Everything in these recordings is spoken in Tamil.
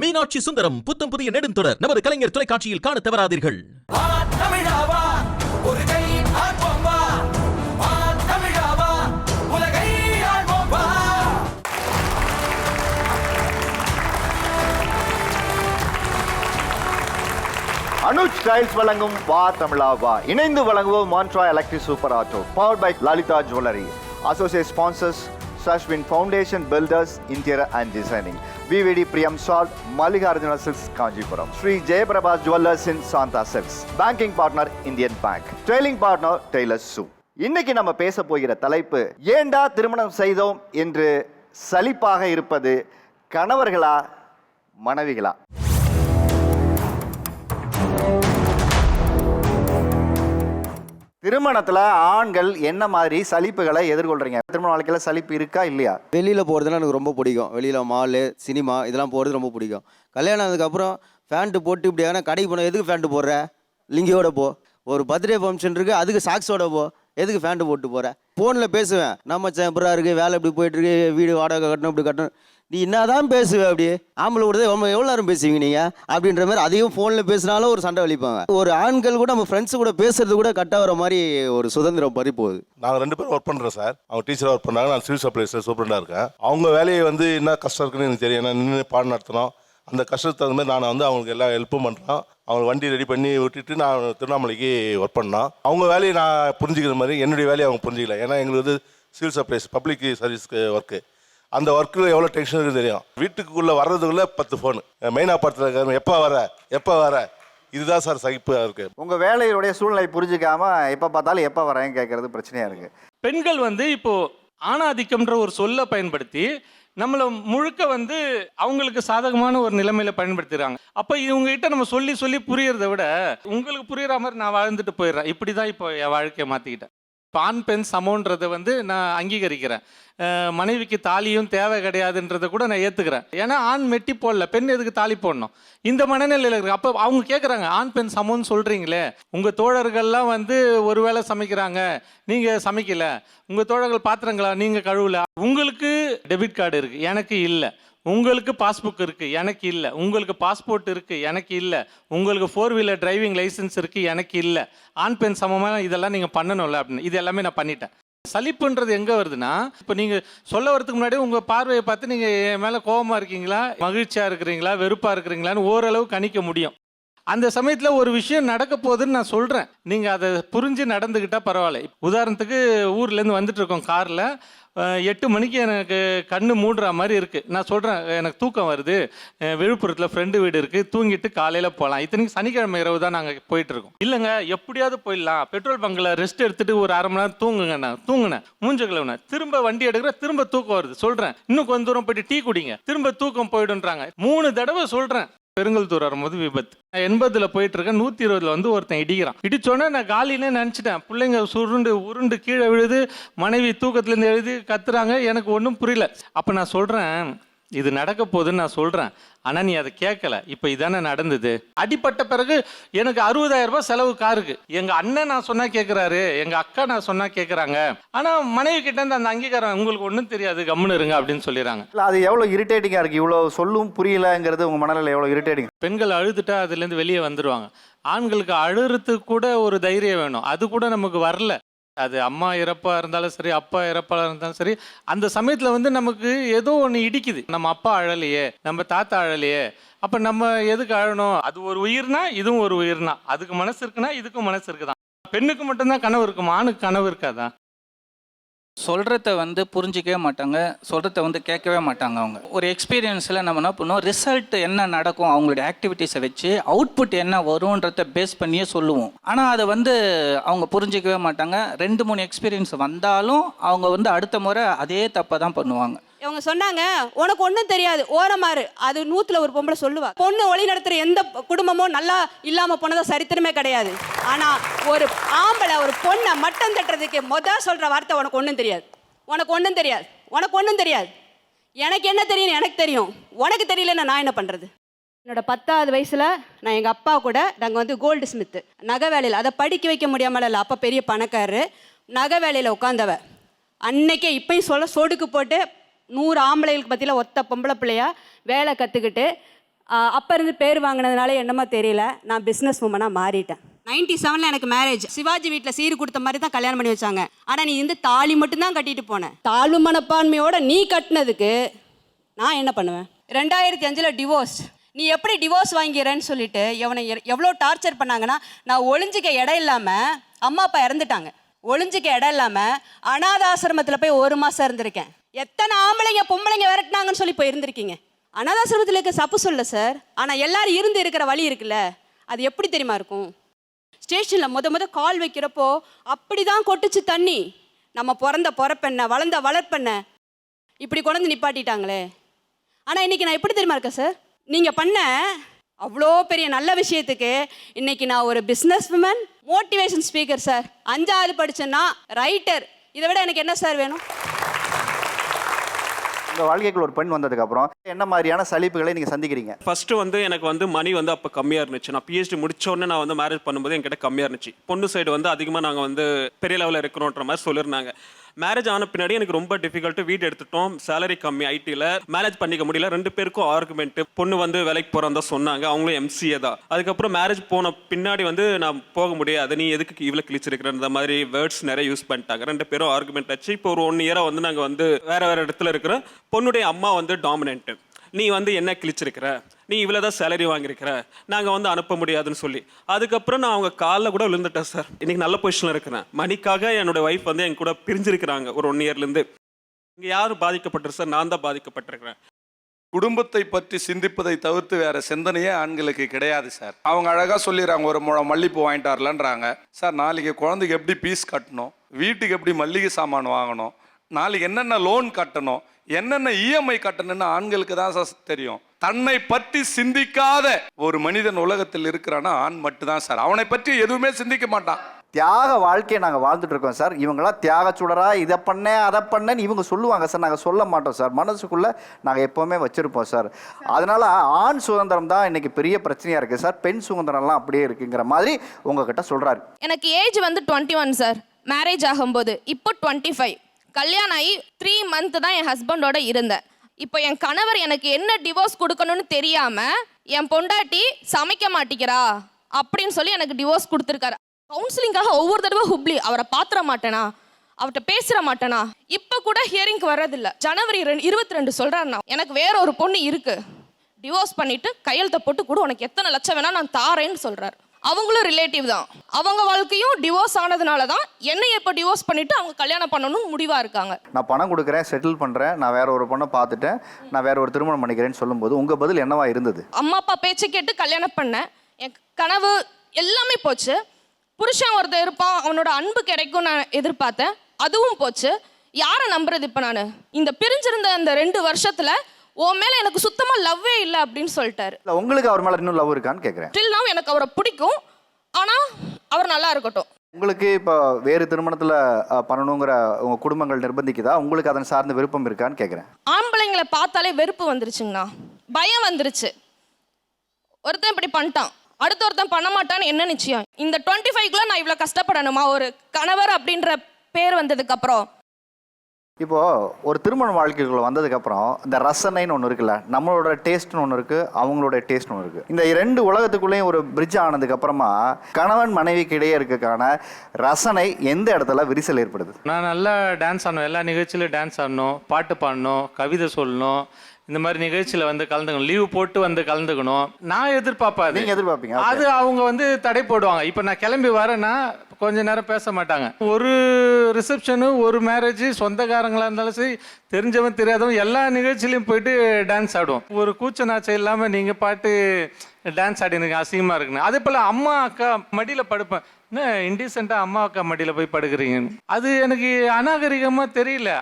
மீனாட்சி சுந்தரம் புத்தம் புதிய நெடுந்தொடர் நமது கலைஞர் தொலைக்காட்சியில் காண தவறாதீர்கள். அனுஜ் ஸ்டைல்ஸ் வழங்கும் வா தமிழா வா. இணைந்து வழங்குவோம் Montra electric super auto powered by Lalitha jewellery. Associate sponsors Sashwin Foundation Builders Interior and Designing, VVD Priyam Salt, Mallikarjuna Silks Kanjipuram, Sri Jayaprabhas Jewellers in Santa Silks, Banking Partner Indian Bank, Trailing Partner Taylor Sue. இன்னைக்கு நம்ம பேச போகிற தலைப்பு, ஏண்டா திருமணம் செய்தோம் என்று சலிப்பாக இருப்பது கணவர்களா மனைவிகளா? திருமணத்துல ஆண்கள் என்ன மாதிரி சலிப்புகளை எதிர்கொள்றீங்க? திருமண வாழ்க்கையில சலிப்பு இருக்கா இல்லையா? வெளியில் போகிறதுலாம் எனக்கு ரொம்ப பிடிக்கும். வெளியில் மாலு சினிமா இதெல்லாம் போகிறது ரொம்ப பிடிக்கும். கல்யாணம் ஆனதுக்கப்புறம் ஃபேண்ட்டு போட்டு இப்படி ஆனால் கடைக்கு போனால் எதுக்கு ஃபேண்ட்டு போடுற, லிங்கியோட போ. ஒரு பர்த்டே ஃபங்க்ஷன் இருக்குது அதுக்கு சாக்ஸோட போ, எதுக்கு ஃபேண்ட்டு போட்டு போகிற. ஃபோனில் பேசுவேன், நம்ம எப்படா இருக்குது, வேலை இப்படி போயிட்டுருக்கு, வீடு வாடகை கட்டணும் இப்படி கட்டணும். நீ என்ன தான் பேசுவேன் அப்படி, ஆம்பளை விடுறது எவ்வளோ நேரம் பேசுவீங்க நீங்கள் அப்படின்ற மாதிரி. அதையும் ஃபோனில் பேசினாலும் ஒரு சண்டை வலிப்பாங்க. ஒரு ஆண்கள் கூட நம்ம ஃப்ரெண்ட்ஸு கூட பேசுறது கூட கட் ஆகிற மாதிரி ஒரு சுதந்திரம் பறி போகுது. நாங்கள் 2 பேரும் ஒர்க் பண்ணுறோம் சார். அவங்க டீச்சராக ஒர்க் பண்ணாங்க, நான் சிவில் சப்ளைஸில் சூப்பரண்டாக இருக்கேன். அவங்க வேலையை என்ன கஷ்டம் இருக்குன்னு எனக்கு தெரியும். நான் நின்று பாடம் நடத்தினோம். அந்த கஷ்டத்துக்கு தகுந்த மாதிரி நான் அவங்களுக்கு எல்லா ஹெல்ப்பும் பண்ணுறோம். அவங்க வண்டி ரெடி பண்ணி விட்டுட்டு நான் திருவண்ணாமலைக்கு ஒர்க் பண்ணோம். அவங்க வேலையை நான் புரிஞ்சுக்கிற மாதிரி என்னுடைய வேலையை அவங்க புரிஞ்சிக்கல. ஏன்னா எங்களுக்கு சிவில் சப்ளைஸ் பப்ளிக் சர்வீஸ்க்கு ஒர்க்கு. அந்த ஒர்க்கில் எவ்வளோ டென்ஷன் இருக்குது தெரியும். வீட்டுக்குள்ளே வர்றதுக்குள்ளே 10 ஃபோனு, மெயினாக படத்தில் எப்போ வர இதுதான் சார் சகிப்பாக இருக்குது. உங்கள் வேலையுடைய சூழ்நிலை புரிஞ்சிக்காம எப்போ பார்த்தாலும் எப்போ வரேன்னு கேட்கறது பிரச்சனையாக இருக்குது. பெண்கள் இப்போது ஆணாதிக்கம்ன்ற ஒரு சொல்லை பயன்படுத்தி நம்மளை முழுக்க அவங்களுக்கு சாதகமான ஒரு நிலைமையில பயன்படுத்துகிறாங்க. அப்போ இவங்ககிட்ட நம்ம சொல்லி சொல்லி புரியறதை விட உங்களுக்கு புரியுற மாதிரி நான் வாழ்ந்துட்டு போயிடுறேன். இப்படி தான் இப்போ என் வாழ்க்கையை மாற்றிக்கிட்டேன். இப்போ ஆண் பெண் சமன்றதை நான் அங்கீகரிக்கிறேன். மனைவிக்கு தாலியும் தேவை கிடையாதுன்றதை கூட நான் ஏற்றுக்கிறேன். ஏன்னா ஆண் மெட்டி போடல, பெண் எதுக்கு தாலி போடணும், இந்த மனநிலையில் இருக்கு. அப்போ அவங்க கேட்குறாங்க, ஆண் பெண் சமம்னு சொல்கிறீங்களே, உங்கள் தோழர்கள்லாம் ஒரு வேளை சமைக்கிறாங்க, நீங்கள் சமைக்கல, உங்கள் தோழர்கள் பாத்திரங்களா நீங்கள் கழுவல, உங்களுக்கு டெபிட் கார்டு இருக்குது எனக்கு இல்லை, உங்களுக்கு பாஸ்புக் இருக்குது எனக்கு இல்லை, உங்களுக்கு பாஸ்போர்ட் இருக்குது எனக்கு இல்லை, உங்களுக்கு 4 வீலர் டிரைவிங் லைசன்ஸ் இருக்குது எனக்கு இல்லை, ஆண் பெண் சமமாக இதெல்லாம் நீங்கள் பண்ணணும்ல அப்படின்னு. இது எல்லாமே நான் பண்ணிட்டேன். சலிப்புன்றது எங்கே வருதுன்னா, இப்போ நீங்கள் சொல்ல வரதுக்கு முன்னாடி உங்கள் பார்வையை பார்த்து நீங்கள் என் மேலே கோபமாக இருக்கீங்களா, மகிழ்ச்சியாக இருக்கிறீங்களா, வெறுப்பாக இருக்கிறீங்களான்னு ஓரளவு கணிக்க முடியும். அந்த சமயத்தில் ஒரு விஷயம் நடக்க போகுதுன்னு நான் சொல்கிறேன், நீங்கள் அதை புரிஞ்சு நடந்துக்கிட்டால் பரவாயில்ல. உதாரணத்துக்கு ஊர்லேருந்து வந்துட்டுருக்கோம் காரில், 8 மணிக்கு எனக்கு கண்ணு மூடுற மாதிரி இருக்குது. நான் சொல்கிறேன், எனக்கு தூக்கம் வருது, விழுப்புரத்தில் ஃப்ரெண்டு வீடு இருக்குது, தூங்கிட்டு காலையில் போகலாம். இத்தனைக்கு சனிக்கிழமை இரவு தான் நாங்கள் போயிட்டுருக்கோம். இல்லைங்க எப்படியாவது போயிடலாம், பெட்ரோல் பங்கில் ரெஸ்ட் எடுத்துகிட்டு ஒரு 1/2 மணி நேரம் தூங்குங்க. நான் தூங்கினேன், மூஞ்ச கிழவுனேன், திரும்ப வண்டி எடுக்கிறேன், திரும்ப தூக்கம் வருது. சொல்கிறேன் இன்னும் கொஞ்சம் தூரம் போயிட்டு டீ குடிங்க, திரும்ப தூக்கம் போயிடுன்றாங்க. 3 தடவை சொல்கிறேன். பெருங்கல்தூர் வரும்போது விபத்து, 80ல் போயிட்டு இருக்கேன், 120ல் ஒருத்தன் இடிக்கிறான். இடிச்சோன்னே நான் காலிலே நினச்சிட்டேன். பிள்ளைங்க உருண்டு கீழே விழுது, மனைவி தூக்கத்துலேருந்து எழுதி கத்துறாங்க, எனக்கு ஒன்றும் புரியல. அப்போ நான் சொல்கிறேன், இது நடக்க போகுதுன்னு நான் சொல்கிறேன், ஆனால் நீ அதை கேட்கல. இப்போ இதானே நடந்தது. அடிப்பட்ட பிறகு எனக்கு 60,000 ரூபாய் செலவு காருக்கு. எங்கள் அண்ணன் நான் சொன்னால் கேட்குறாரு, எங்கள் அக்கா நான் சொன்னால் கேட்குறாங்க. ஆனால் மனைவி கிட்டேருந்து அந்த அங்கீகாரம், உங்களுக்கு ஒன்றும் தெரியாது கம்முன்னு இருங்க அப்படின்னு சொல்லிடுறாங்க. இல்லை, அது எவ்வளோ இரிட்டேட்டிங்காக இருக்குது. இவ்வளோ சொல்லும் புரியலங்கிறது உங்கள் மனநிலை எவ்வளோ இரிட்டேட்டிங். பெண்கள் அழுதுட்டா அதுலேருந்து வெளியே வந்துடுவாங்க. ஆண்களுக்கு அழுறதுக்கு கூட ஒரு தைரியம் வேணும், அது கூட நமக்கு வரல. அது அம்மா இறப்பாக இருந்தாலும் சரி, அப்பா இறப்பாக இருந்தாலும் சரி, அந்த சமயத்தில் நமக்கு ஏதோ ஒன்று இடிக்குது. நம்ம அப்பா அழலையே, நம்ம தாத்தா அழலையே, அப்போ நம்ம எதுக்கு அழணும்? அது ஒரு உயிர்னா இதுவும் ஒரு உயிர்னா, அதுக்கு மனசு இருக்குன்னா இதுக்கும் மனசு இருக்குதான். பெண்ணுக்கு மட்டும்தான் கனவு இருக்குமா, ஆணுக்கு கனவு இருக்காதா? சொல்கிறத புரிஞ்சிக்கவே மாட்டாங்க, சொல்கிறத கேட்கவே மாட்டாங்க. அவங்க ஒரு எக்ஸ்பீரியன்ஸில் நம்ம என்ன பண்ணுவோம், ரிசல்ட் என்ன நடக்கும், அவங்களுடைய ஆக்டிவிட்டீஸை வச்சு அவுட்புட் என்ன வரும்ன்றத பேஸ் பண்ணியே சொல்லுவோம். ஆனால் அதை அவங்க புரிஞ்சிக்கவே மாட்டாங்க. 2-3 எக்ஸ்பீரியன்ஸ் வந்தாலும் அவங்க அடுத்த முறை அதே தப்பை தான் பண்ணுவாங்க. இவங்க சொன்னாங்க, உனக்கு ஒன்றும் தெரியாது, ஓரமாறு. அது 100ல் ஒரு பொம்பளை சொல்லுவா. பொண்ணு ஒளி நடத்துகிற எந்த குடும்பமும் நல்லா இல்லாமல் போனதா சரித்திரமே கிடையாது. ஆனால் ஒரு ஆம்பளை ஒரு பொண்ணை மட்டம் தட்டுறதுக்கு சொல்கிற வார்த்தை, உனக்கு ஒன்றும் தெரியாது, உனக்கு ஒன்றும் தெரியாது, உனக்கு ஒன்றும் தெரியாது. எனக்கு என்ன தெரியும், எனக்கு தெரியும், உனக்கு தெரியலன்னா நான் என்ன பண்ணுறது? என்னோட 10வது வயசில் நான் எங்கள் அப்பா கூட நாங்கள் கோல்டு ஸ்மித்து நகை வேலையில், அதை படிக்க வைக்க முடியாமல் இல்லை, அப்போ பெரிய பணக்காரரு, நகை வேலையில் உட்காந்தவ. அன்னைக்கே இப்பயும் சொடுக்கு போட்டு 100 ஆம்பளைகளுக்கு பற்றியில் ஒத்த பொம்பளை பிள்ளையா வேலை கற்றுக்கிட்டு அப்போ இருந்து பேர் வாங்கினதுனால என்னமோ தெரியல, நான் பிஸ்னஸ் உமனாக மாறிட்டேன். 97 எனக்கு மேரேஜ். சிவாஜி வீட்டில் சீர் கொடுத்த மாதிரி தான் கல்யாணம் பண்ணி வச்சாங்க. ஆனால் நீ இந்த தாலி மட்டும்தான் கட்டிட்டு போனேன். தாழ்வு மனப்பான்மையோட நீ கட்டினதுக்கு நான் என்ன பண்ணுவேன்? 2005 டிவோர்ஸ். நீ எப்படி டிவோர்ஸ் வாங்கிறேன்னு சொல்லிட்டு எவனை எவ்வளோ டார்ச்சர் பண்ணாங்கன்னா, நான் ஒளிஞ்சிக்க இடம் இல்லாமல், அம்மா அப்பா இறந்துட்டாங்க, ஒளிஞ்சிக்க இடம் இல்லாமல் அனாதாசிரமத்தில் போய் 1 மாதம் இருந்திருக்கேன். எத்தனை ஆம்பளைங்க பொம்பளைங்க விரட்டினாங்கன்னு சொல்லி போய் இருந்திருக்கீங்க. அனாதாசிரமத்தில் இருக்க தப்பு சொல்ல சார், ஆனால் எல்லாரும் இருந்து இருக்கிற வழி இருக்குல்ல, அது எப்படி தெரியுமா இருக்கும்? ஸ்டேஷனில் முத கால் வைக்கிறப்போ அப்படி தான் கொட்டுச்சு தண்ணி. நம்ம பிறந்த பொறப்பெண்ண, வளர்ந்த வளர்ப்பெண்ண இப்படி கொண்டு நிப்பாட்டிட்டாங்களே. ஆனால் இன்னைக்கு நான் எப்படி தெரியுமா இருக்கேன் சார்? நீங்கள் பண்ண அவ்வளோ பெரிய நல்ல விஷயத்துக்கு இன்னைக்கு நான் ஒரு businesswoman, motivation speaker sir. 5வது படிச்சேன்னா ரைட்டர். இதை விட எனக்கு என்ன சார் வேணும்? உங்கள் வாழ்க்கைக்குள்ள ஒரு பெண் வந்ததுக்கப்புறம் என்ன மாதிரியான சலிப்புகளை நீங்கள் சந்திக்கிறீங்க? ஃபர்ஸ்ட் வந்து எனக்கு வந்து மணி வந்து அப்போ கம்மியாக இருந்துச்சு. நான் பிஹெச்டி முடிச்ச உடனே நான் வந்து மேரேஜ் பண்ணும்போது என்கிட்ட கம்மியாக இருந்துச்சு. பொண்ணு சைடு வந்து அதிகமாக நாங்கள் வந்து பெரிய லெவலில் இருக்கிறோன்ற மாதிரி சொல்லியிருந்தாங்க. மேரேஜ் ஆன பின்னாடி எனக்கு ரொம்ப டிஃபிகல்ட்டு. வீடு எடுத்துட்டோம், சேலரி கம்மி, ஐடியில் மேரேஜ் பண்ணிக்க முடியல. 2 பேருக்கும் ஆர்குமெண்ட். பொண்ணு வந்து வேலைக்கு போகிறதா சொன்னாங்க, அவங்களும் எம்சிஏ தான். அதுக்கப்புறம் மேரேஜ் போன பின்னாடி வந்து நான் போக முடியாது, நீ எதுக்கு இவ்வளோ கிழிச்சிருக்கிற மாதிரி வேர்ட்ஸ் நிறைய யூஸ் பண்ணிட்டாங்க. 2 பேரும் ஆர்குமெண்ட் ஆச்சு. இப்போ ஒரு 1 இயராக வந்து நாங்கள் வந்து வேறு இடத்துல இருக்கிறோம். பொண்ணுடைய அம்மா வந்து டாமினன்ட்டு, நீ வந்து என்ன கிழிச்சிருக்கிற, நீ இவ்வளோ தான் சேலரி வாங்கியிருக்கிற, நாங்கள் வந்து அனுப்ப முடியாதுன்னு சொல்லி. அதுக்கப்புறம் நான் அவங்க காலில் கூட விழுந்துட்டேன் சார். இன்றைக்கி நல்ல பொசிஷனில் இருக்கிறேன். மணிக்காக என்னோட ஒய்ஃப் வந்து என் கூட பிரிஞ்சிருக்கிறாங்க ஒரு 1 இயர்லேருந்து. இங்கே யார் பாதிக்கப்பட்டிருக்கு சார்? நான் தான் பாதிக்கப்பட்டிருக்கிறேன். குடும்பத்தை பற்றி சிந்திப்பதை தவிர்த்து வேற சிந்தனையே ஆண்களுக்கு கிடையாது சார். அவங்க அழகாக சொல்லிடுறாங்க, ஒரு முழம் மல்லிப்பூ வாங்கிட்டு வரலன்றாங்க சார். நாளைக்கு குழந்தைக்கு எப்படி பீஸ் கட்டணும், வீட்டுக்கு எப்படி மல்லிகை சாமான் வாங்கணும், நாளைக்கு என்னென்ன லோன் கட்டணும், என்னென்ன இஎம்ஐ கட்டணும்னு ஆண்களுக்கு தான் சார் தெரியும். தன்னை பற்றி சிந்திக்காத ஒரு மனிதன் உலகத்தில் இருக்கிறான்னா ஆண் மட்டும்தான் சார். அவனை பற்றி எதுவுமே சிந்திக்க மாட்டான். தியாக வாழ்க்கையை நாங்கள் வாழ்ந்துட்டு இருக்கோம் சார். இவங்களாம் தியாக சுடரா, இதை பண்ணேன் அதை பண்ணேன்னு இவங்க சொல்லுவாங்க சார். நாங்கள் சொல்ல மாட்டோம் சார். மனசுக்குள்ளே நாங்கள் எப்போவுமே வச்சுருப்போம் சார். அதனால் ஆண் சுதந்திரம் தான் இன்றைக்கி பெரிய பிரச்சனையாக இருக்குது சார். பெண் சுதந்திரம்லாம் அப்படியே இருக்குங்கிற மாதிரி உங்ககிட்ட சொல்கிறாரு. எனக்கு ஏஜ் வந்து 21 சார். மேரேஜ் ஆகும்போது இப்போ 25. கல்யாணம் ஆகி 3 மந்த் தான் என் ஹஸ்பண்டோட இருந்தேன். இப்போ என் கணவர் எனக்கு என்ன டிவோர்ஸ் கொடுக்கணும்னு தெரியாமல் என் பொண்டாட்டி சமைக்க மாட்டேங்கிறா அப்படின்னு சொல்லி எனக்கு டிவோர்ஸ் கொடுத்துருக்காரு. கவுன்சிலிங்காக ஒவ்வொரு தடவை ஹுப்ளி அவரை பாத்திர மாட்டேனா, அவர்கிட்ட பேசுற மாட்டேனா, இப்போ கூட ஹியரிங்க்கு வர்றதில்ல. ஜனவரி 22 சொல்றாருண்ணா, எனக்கு வேற ஒரு பொண்ணு இருக்கு, டிவோர்ஸ் பண்ணிட்டு கையெழுத்த போட்டு கூட உனக்கு எத்தனை லட்சம் வேணா நான் தாரேன்னு சொல்றாரு. அவங்களும் ரிலேட்டிவ் தான். அவங்க வாழ்க்கையும் டிவோர்ஸ் ஆனதுனால தான் என்னை இப்போ டிவோர்ஸ் பண்ணிட்டு அவங்க கல்யாணம் பண்ணணும்னு முடிவா இருக்காங்க. நான் பணம் கொடுக்குறேன், செட்டில் பண்ணுறேன், நான் வேற ஒரு பொண்ணை பார்த்துட்டேன், நான் வேற ஒரு திருமணம் பண்ணிக்கிறேன்னு சொல்லும்போது உங்கள் பதில் என்னவா இருந்தது? அம்மா அப்பா பேச்சு கேட்டு கல்யாணம் பண்ணேன். என் கனவு எல்லாமே போச்சு. புருஷன் ஒருத்தர் இருப்பான், அவனோட அன்பு கிடைக்கும் நான் எதிர்பார்த்தேன், அதுவும் போச்சு. யாரை நம்புறது இப்போ? நான் இந்த பிரிஞ்சிருந்த அந்த 2 வருஷத்துல உன் மேல எனக்கு சுத்தமா லவ்வே இல்லை அப்படின்னு சொல்லிட்டாரு. உங்களுக்கு அவர் மேல இன்னும் லவ் இருக்கான்னு கேட்குறேன். டில் நவ் எனக்கு அவரை பிடிக்கும், ஆனா அவர் நல்லா இருக்கட்டும். உங்களுக்கு இப்போ வேறு திருமணத்தில் பண்ணணுங்கிற உங்கள் குடும்பங்கள் நிர்பந்திக்குதா? உங்களுக்கு அதன் சார்ந்த விருப்பம் இருக்கான்னு கேட்குறேன். ஆம்பளைங்களை பார்த்தாலே வெறுப்பு வந்துருச்சுங்கண்ணா, பயம் வந்துருச்சு. ஒருத்தன் இப்படி பண்ணிட்டான், அடுத்த ஒருத்தன் பண்ண மாட்டான்னு என்ன நிச்சயம்? இந்த 25க்குள்ள நான் இவ்வளோ கஷ்டப்படணுமா ஒரு கணவர் அப்படின்ற பேர் வந்ததுக்கு அப்புறம்? இப்போ ஒரு திருமண வாழ்க்கைக்குள்ள வந்ததுக்கப்புறம் இந்த ரசனைன்னு ஒன்று இருக்குல்ல, நம்மளோட டேஸ்ட்னு ஒன்று இருக்குது, அவங்களோட டேஸ்ட்னு ஒன்று இருக்குது. இந்த 2 உலகத்துக்குள்ளேயும் ஒரு பிரிட்ஜ் ஆனதுக்கப்புறமா கணவன் மனைவிக்கு இடையே இருக்கக்கான ரசனை எந்த இடத்துல விரிசல் ஏற்படுது? நான் நல்லா டான்ஸ் ஆடணும், எல்லா நிகழ்ச்சியிலும் டான்ஸ் ஆடணும், பாட்டு பாடணும், கவிதை சொல்லணும், இந்த மாதிரி நிகழ்ச்சியில் வந்து கலந்துக்கணும், லீவு போட்டு வந்து கலந்துக்கணும். நான் எதிர்பார்ப்பேன். நீங்கள் எதிர்பார்ப்பீங்க? அது அவங்க வந்து தடை போடுவாங்க. இப்போ நான் கிளம்பி வரேன்னா கொஞ்ச நேரம் பேச மாட்டாங்க. ஒரு ரிசப்ஷனு, ஒரு மேரேஜ், சொந்தக்காரங்களாக இருந்தாலும் சரி, தெரிஞ்சவன் தெரியாதவன் எல்லா நிகழ்ச்சியிலையும் போயிட்டு டான்ஸ் ஆடுவோம். ஒரு கூச்ச நாச்சம் இல்லாமல் நீங்கள் பாட்டு டான்ஸ் ஆடி எனக்கு அசிங்கமாக இருக்குன்னு. அதே போல் அம்மா அக்கா மடியில் படுப்பேன். என்ன இன்டீசெண்டாக அம்மா அக்கா மடியில் போய் படுக்கிறீங்கன்னு. அது எனக்கு அநாகரிகமாக தெரியல.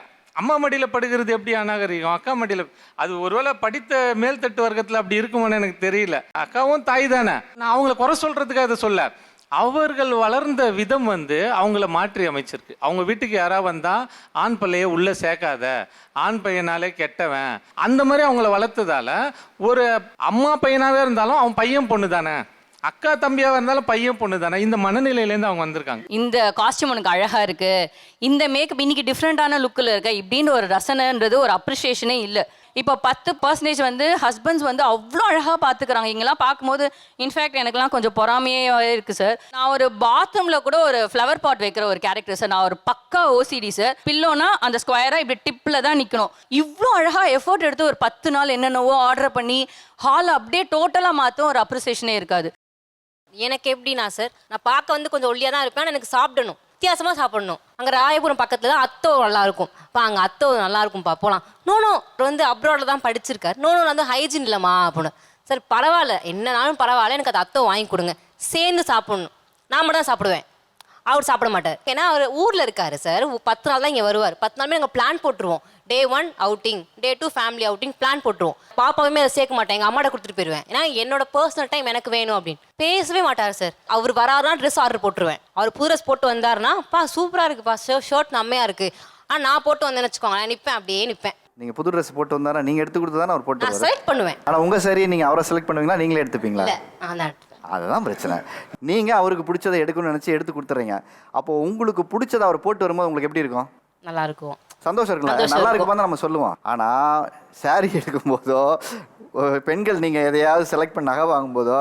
அம்மா மடியில் படுக்கிறது எப்படி அநாகரிகம்? அக்கா மடியில் அது ஒருவேளை படித்த மேல்தட்டு வர்க்கத்தில் அப்படி இருக்குமான்னு எனக்கு தெரியல. அக்காவும் தாய் தானே. நான் அவங்கள குறை சொல்கிறதுக்காக அதை சொல்ல, அவர்கள் வளர்ந்த விதம் வந்து அவங்கள மாற்றி அமைச்சிருக்கு. அவங்க வீட்டுக்கு யாராவது வந்தால் ஆண் பிள்ளைய உள்ளே சேர்க்காத, ஆண் பையனாலே கெட்டவன், அந்த மாதிரி அவங்கள வளர்த்ததால ஒரு அம்மா பையனாகவே இருந்தாலும் அவன் பையன் பொண்ணு தானே, அக்கா தம்பியாக இருந்தாலும் பையன் பொண்ணு தானே, இந்த மனநிலையிலேருந்து அவங்க வந்திருக்காங்க. இந்த காஸ்டியூம் உனக்கு அழகாக இருக்குது, இந்த மேக்கப் இன்னைக்கு டிஃப்ரெண்ட்டான லுக்கில் இருக்க இப்படின்னு ஒரு ரசனைன்றது ஒரு அப்ரிஷியேஷனே இல்லை. இப்போ 10% வந்து ஹஸ்பண்ட்ஸ் வந்து அவ்வளோ அழகாக பார்த்துக்கிறாங்க. இங்கெல்லாம் பார்க்கும்போது இன்ஃபேக்ட் எனக்குலாம் கொஞ்சம் பொறாமையே இருக்குது சார். நான் ஒரு பாத்ரூமில் கூட ஒரு ஃப்ளவர் பாட் வைக்கிற ஒரு கேரக்டர் சார். நான் ஒரு பக்கா ஓசிடி சார். பில்லோனா அந்த ஸ்கொயராக இப்படி டிப்பில் தான் நிற்கணும். இவ்வளோ அழகாக எஃபோர்ட் எடுத்து ஒரு 10 நாள் என்னென்னவோ ஆர்டர் பண்ணி ஹால் அப்படியே டோட்டலாக மாற்றும் ஒரு அப்ரிசியேஷனே இருக்காது. எனக்கு எப்படின்னா சார், நான் பார்க்க வந்து கொஞ்சம் ஒல்லியாக தான் இருப்பேன். எனக்கு சாப்பிடணும், வித்தியாசமாக சாப்பிடணும். அங்கே ராயபுரம் பக்கத்தில் தான் அத்தோ நல்லா இருக்கும். அங்கே அத்தோ நல்லா இருக்கும்ப்பா, போகலாம். நோனோ வந்து அப்ராடில் தான் படிச்சிருக்காரு. நோனோ வந்து ஹைஜீன் இல்லைம்மா அப்படின்னு. சார் பரவாயில்ல, என்னன்னாலும் பரவாயில்ல, எனக்கு அது அத்தோ வாங்கி கொடுங்க, சேர்ந்து சாப்பிட்ணும். நான் மட்டும் தான் சாப்பிடுவேன், அவர் சாப்பிட மாட்டார். ஏன்னா அவர் ஊரில் இருக்காரு சார். 10 நாள் தான் இங்கே வருவார். 10 நாளுமே நாங்கள் பிளான் போட்டுருவோம். Day 1 outing, Day 2 family outing plan போட்டுருவோம். பாப்பாவுமே அதை சேர்க்க மாட்டேன், எங்கள் அம்மாட்ட கொடுத்துட்டு போயிடுவேன். ஏன்னா என்னோட பர்சனல் டைம் எனக்கு வேணும் அப்படின்னு பேசவே மாட்டார் சார். அவர் வராருனா ட்ரெஸ் ஆர்டர் போட்டுருவேன். அவர் புது ட்ரெஸ் போட்டு வந்தாருன்னா, பா சூப்பராக இருக்குப்பா, ஷர்ட் நம்மையாக இருக்குது. ஆனால் நான் போட்டு வந்தேன்னு வச்சுக்கோங்க, நான் நிற்பேன், அப்படியே நிற்பேன். நீங்கள் புது ட்ரெஸ் போட்டு வந்தாரா நீங்கள் எடுத்து கொடுத்து தானே அவர் போட்டு நான் செலக்ட் பண்ணுவேன். ஆனால் உங்கள் சரியை நீங்கள் அவரை செலக்ட் பண்ணுவீங்களா, நீங்களே எடுத்துப்பீங்களா? இல்லை, நான் தான் எடுத்துப்பேன். அதுதான் பிரச்சனை. நீங்கள் அவருக்கு பிடிச்சதை எடுக்கணும்னு நினச்சி எடுத்து கொடுத்துறீங்க. அப்போ உங்களுக்கு பிடிச்சதை அவர் போட்டு வரும்போது உங்களுக்கு எப்படி இருக்கும்? நல்லா இருக்கும், சந்தோஷம் இருக்குல்ல. நல்லா இருக்குமா தான் நம்ம சொல்லுவோம். ஆனால் சாரி எடுக்கும்போதோ பெண்கள் நீங்கள் எதையாவது செலக்ட் பண்ண நகை வாங்கும்போதோ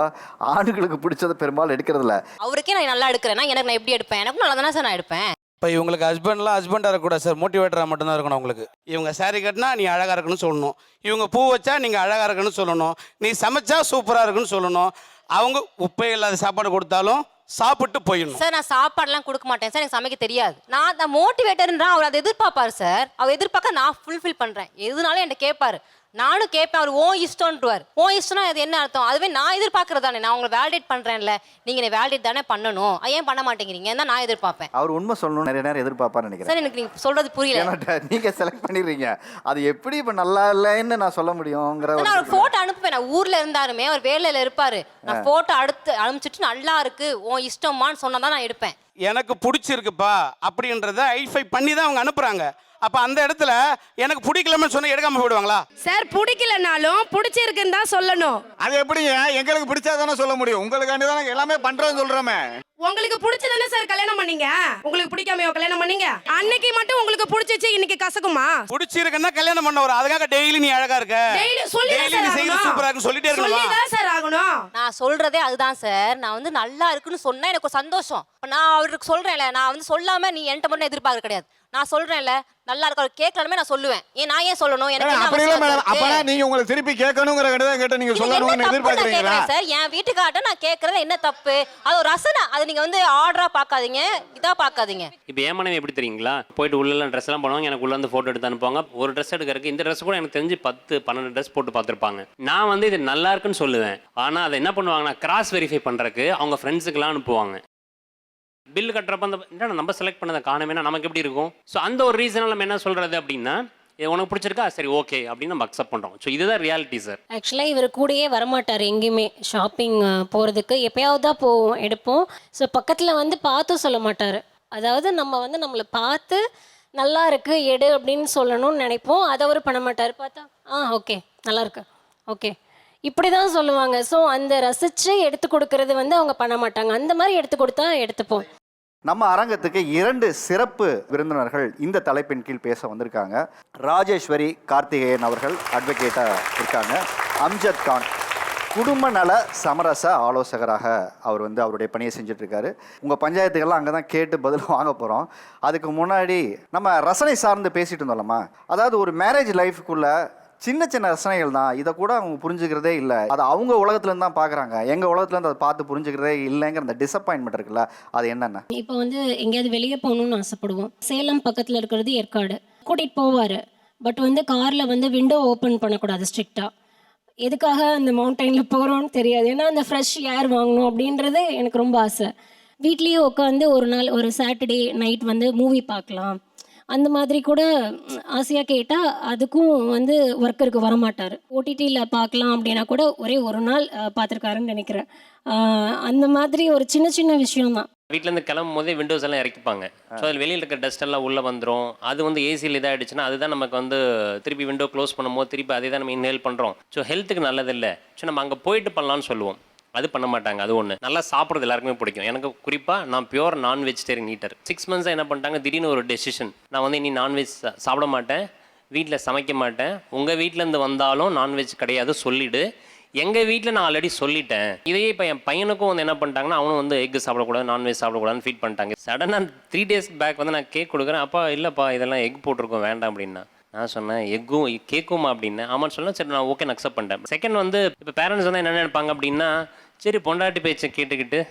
ஆண்களுக்கு பிடிச்சதை பெரும்பாலும் எடுக்கிறதில்ல. அவருக்கே நான் நல்லா எடுக்கிறேன்னா எனக்கு நான் எப்படி எடுப்பேன்? எனக்கும் நல்லா தானே சார் நான் எடுப்பேன். இப்போ இவங்களுக்கு ஹஸ்பண்டாக இருக்கக்கூடாது சார், மோட்டிவேட்டராக மட்டும்தான் இருக்கணும் உங்களுக்கு. இவங்க சாரி கட்டினா நீ அழகாக இருக்குன்னு சொல்லணும், இவங்க பூ வச்சா நீங்கள் அழகாக இருக்குன்னு சொல்லணும், நீ சமைச்சா சூப்பராக இருக்குன்னு சொல்லணும். அவங்க உப்பே இல்லாத சாப்பாடு கொடுத்தாலும் சாப்பிட்டு போயிடணும். சார் நான் சாப்பாடுலாம் கொடுக்க மாட்டேன் சார், எனக்கு சமைக்க தெரியாது. நான் மோட்டிவேட்டர்ன்றா அவர் அதை எதிர்பார்ப்பாரு சார். அவர் எதிர்பார்க்க நான் ஃபுல்ஃபில் பண்ணுறேன். எதுனாலும் என்கிட்ட கேட்பாரு, நானும் கேட்பேன். அவர் ஓ இஷ்டம்ன்றார். ஓ இஷ்டம்னா அது என்ன அர்த்தம்? அதுவே நான் எதிர்பார்க்கறது தானே. நான் உங்களை வேலிடேட் பண்ணுறேன்ல, நீங்கள் என்னை வேலிடேட் தானே பண்ணணும், ஏன் பண்ண மாட்டேங்கிறீங்க தான் நான் எதிர்பார்ப்பேன். அவர் உண்மை சொல்லணும் நிறைய நேரம் எதிர்பார்ப்பான்னு நினைக்கிறேன் சார். எனக்கு நீங்கள் சொல்கிறது புரியல. நீங்கள் செலக்ட் பண்ணிடுறீங்க, அது எப்படி இப்போ நல்லா இல்லைன்னு நான் சொல்ல முடியுங்கிற. நான் ஒரு ஃபோட்டோ அனுப்புவேன். நான் ஊரில் இருந்தாலுமே அவர் வேலையில் இருப்பார். நான் ஃபோட்டோ அனுப்பிச்சிட்டு நல்லா இருக்கு ஓ இஷ்டமான்னு சொன்னால் தான் நான் எடுப்பேன். எனக்கு பிடிச்சிருக்குப்பா அப்படின்றத ஐடென்டிஃபை பண்ணி தான் அவங்க அனுப்புகிறாங்க. அப்போ அந்த இடத்துல எனக்கு பிடிக்கலன்னு சொன்னால் எடுக்காம போயிடுவாங்களா? சார் பிடிக்கலனாலும் பிடிச்சிருக்குன்னு தான் சொல்லணும். அது எப்படிங்க? எங்களுக்கு பிடிச்சாதானே சொல்ல முடியும், உங்களுக்காண்டி தானே எல்லாமே பண்றோம்னு சொல்றோமே. உங்களுக்கு பிடிச்சதானே சார் கல்யாணம் பண்ணீங்க, உங்களுக்கு பிடிக்காமையோ கல்யாணம் பண்ணீங்க? அன்னைக்கு மட்டும் உங்களுக்கு பிடிச்சிச்சு, இன்னைக்கு கசக்குமா? பிடிச்சிருக்குன்னா கல்யாணம் பண்ண வரும். அதுக்காக டெய்லி நீ அழகா இருக்க, டெய்லி சொல்லி சூப்பரா இருக்கு சொல்லிட்டே இருக்கணும் சார் ஆகணும். நான் சொல்றதே அதுதான் சார். நான் வந்து நல்லா இருக்குன்னு சொன்னா எனக்கு ஒரு சந்தோஷம். நான் அவருக்கு சொல்றேன்ல, நான் வந்து சொல்லாம நீ என்கிட்ட மட்டும் எதிர்பார்க்க கிடையாது. நான் சொல்றேன்ல நல்லா இருக்கு, அவர் கேட்கலாமே நான் சொல்லுவேன். நான் ஏன் சொல்லணும்? எனக்கு அப்படி இல்ல மேடம். அப்பனா நீங்க உங்களுக்கு திருப்பி கேட்கணும்ங்கற கடை கேட்ட நீங்க சொல்லணும்னு எதிர்பார்க்கறீங்களா? சார் என் வீட்டுக்காரட்ட நான் கேட்கறது என்ன தப்பு? அது ஒரு ரசனை. அது நீங்க வந்து ஆர்டரா பார்க்காதீங்க, இதா பார்க்காதீங்க. இப்போ ஏன் மனைவி எப்படி தெரியுங்களா, போயிட்டு உள்ளெல்லாம் ட்ரெஸ் எல்லாம் பண்ணுவாங்க, எனக்கு உள்ள வந்து ஃபோட்டோ எடுத்து அனுப்புவாங்க. ஒரு ட்ரெஸ் எடுக்கிறதுக்கு இந்த ட்ரெஸ் கூட எனக்கு தெரிஞ்சு 10-12 ட்ரெஸ் போட்டு பார்த்துருப்பாங்க. நான் வந்து இது நல்லா இருக்குன்னு சொல்லுவேன். ஆனால் அதை என்ன பண்ணுவாங்கன்னா கிராஸ் வெரிஃபை பண்ணுறதுக்கு அவங்க ஃப்ரெண்ட்ஸுக்கெல்லாம் அனுப்புவாங்க. பில் கட்டுறப்ப அந்த என்ன நம்ம செலக்ட் பண்ணதை காணுமேனா நமக்கு எப்படி இருக்கும்? ஸோ அந்த ஒரு ரீசனால் நம்ம என்ன சொல்கிறது அப்படின்னா, உனக்கு பிடிச்சிருக்கா சரி ஓகே அப்படின்னு நம்ம அக்செப்ட் பண்ணுறோம். ஸோ இதுதான் ரியாலிட்டி சார். ஆக்சுவலாக இவர் கூடயே வரமாட்டார் எங்கேயுமே ஷாப்பிங் போகிறதுக்கு. எப்பயாவது தான் போவோம் எடுப்போம். ஸோ பக்கத்தில் வந்து பார்த்தும் சொல்ல மாட்டார். அதாவது நம்ம வந்து நம்மளை பார்த்து நல்லா இருக்கு எடு அப்படின்னு சொல்லணும்னு நினைப்போம். அதை அவர் பண்ண மாட்டார். பார்த்தா ஓகே நல்லா இருக்கு ஓகே இப்படி தான் சொல்லுவாங்க. ஸோ அந்த ரசித்து எடுத்து கொடுக்கறது வந்து அவங்க பண்ண மாட்டாங்க. அந்த மாதிரி எடுத்து கொடுத்தா எடுத்துப்போம். நம்ம அரங்கத்துக்கு 2 சிறப்பு விருந்தினர்கள் இந்த தலைப்பின் கீழ் பேச வந்திருக்காங்க. ராஜேஸ்வரி கார்த்திகேயன் அவர்கள் அட்வொகேட்டாக இருக்காங்க. அம்ஜத் கான் குடும்ப நல சமரச ஆலோசகராக அவர் வந்து அவருடைய பணியை செஞ்சுட்டு இருக்காரு. உங்கள் பஞ்சாயத்துக்கெல்லாம் அங்கே தான் கேட்டு பதில் வாங்க போகிறோம். அதுக்கு முன்னாடி நம்ம ரசனை சார்ந்து பேசிட்டு இருந்தோம்லம்மா, அதாவது ஒரு மேரேஜ் லைஃபுக்குள்ளே சின்ன சின்ன ரசனைகள் தான், இதை கூட அவங்க புரிஞ்சுக்கிறதே இல்லை. அது அவங்க உலகத்துலேருந்து தான் பார்க்குறாங்க, எங்கள் உலகத்துலேருந்து அதை பார்த்து புரிஞ்சுக்கிறதே இல்லைங்கிற அந்த டிசப்பாயின்மெண்ட் இருக்குல்ல, அது என்னென்ன? இப்போ வந்து எங்கேயாவது வெளியே போகணும்னு ஆசைப்படுவோம். சேலம் பக்கத்தில் இருக்கிறது ஏற்காடு. கூட்டிகிட்டு போவார். பட் வந்து காரில் வந்து விண்டோ ஓப்பன் பண்ணக்கூடாது ஸ்ட்ரிக்டாக. எதுக்காக அந்த மவுண்டெயினில் போகிறோன்னு தெரியாது. ஏன்னா அந்த ஃப்ரெஷ் ஏர் வாங்கணும் அப்படின்றது எனக்கு ரொம்ப ஆசை. வீட்லேயே உட்காந்து ஒரு நாள் ஒரு சாட்டர்டே நைட் வந்து மூவி பார்க்கலாம் அந்த மாதிரி கூட ஆசையாக கேட்டால் அதுக்கும் வந்து ஒர்க்கருக்கு வரமாட்டார். ஓடிடியில் பார்க்கலாம் அப்படின்னா கூட ஒரே ஒரு நாள் பார்த்துருக்காருன்னு நினைக்கிறேன். அந்த மாதிரி ஒரு சின்ன சின்ன விஷயம்தான். வீட்டிலேருந்து கிளம்பும் போதே விண்டோஸ் எல்லாம் இறக்கிப்பாங்க. ஸோ அதில் வெளியில் இருக்க டஸ்ட் எல்லாம் உள்ளே வந்துடும். அது வந்து ஏசியில் இதாகிடுச்சுன்னா அதுதான் நமக்கு வந்து திருப்பி விண்டோ க்ளோஸ் பண்ணும்போது திருப்பி அதே தான் நம்ம இன்ஹேல் பண்ணுறோம். ஸோ ஹெல்த்துக்கு நல்லதில்லை. ஸோ நம்ம அங்கே போயிட்டு பண்ணலான்னு சொல்லுவோம். அது பண்ண மாட்டாங்க. அது ஒன்று. நல்லா சாப்பிட்றது எல்லாருக்குமே பிடிக்கும். எனக்கு குறிப்பாக நான் பியூர் நான் வெஜிடேரியன் ஈட்டர். 6 மந்த்ஸாக என்ன பண்ணிட்டாங்க, திடீர்னு ஒரு டெசிஷன், நான் வந்து இனி நான்வெஜ் சாப்பிட மாட்டேன், வீட்டில் சமைக்க மாட்டேன், உங்கள் வீட்டிலேருந்து வந்தாலும் நான்வெஜ் கிடையாது சொல்லிவிடு. எங்கள் வீட்டில் நான் ஆல்ரெடி சொல்லிட்டேன். இதையே இப்போ என் பையனுக்கும் வந்து என்ன பண்ணிட்டாங்கன்னா, அவனும் வந்து எக்கு சாப்பிடக்கூடாது, நான்வெஜ் சாப்பிடக்கூடாதுன்னு ஃபீட் பண்ணிட்டாங்க. சடனாக 3 days பேக் வந்து நான் கேக் கொடுக்குறேன். அப்பா இல்லைப்பா இதெல்லாம் எக் போட்டிருக்கோம் வேண்டாம் அப்படின்னா. நான் சொன்னேன் எக்கும் கேக்குமா அப்படின்னு. ஆமான்னு சொன்னேன். சரி நான் ஓகே அக்செப்ட் பண்ணிட்டேன். செகண்ட் வந்து இப்போ பேரண்ட்ஸ் வந்து என்ன நினைப்பாங்க அப்படின்னா, சரி பொண்டாட்டி பேச்சை கேட்டுக்கிட்டு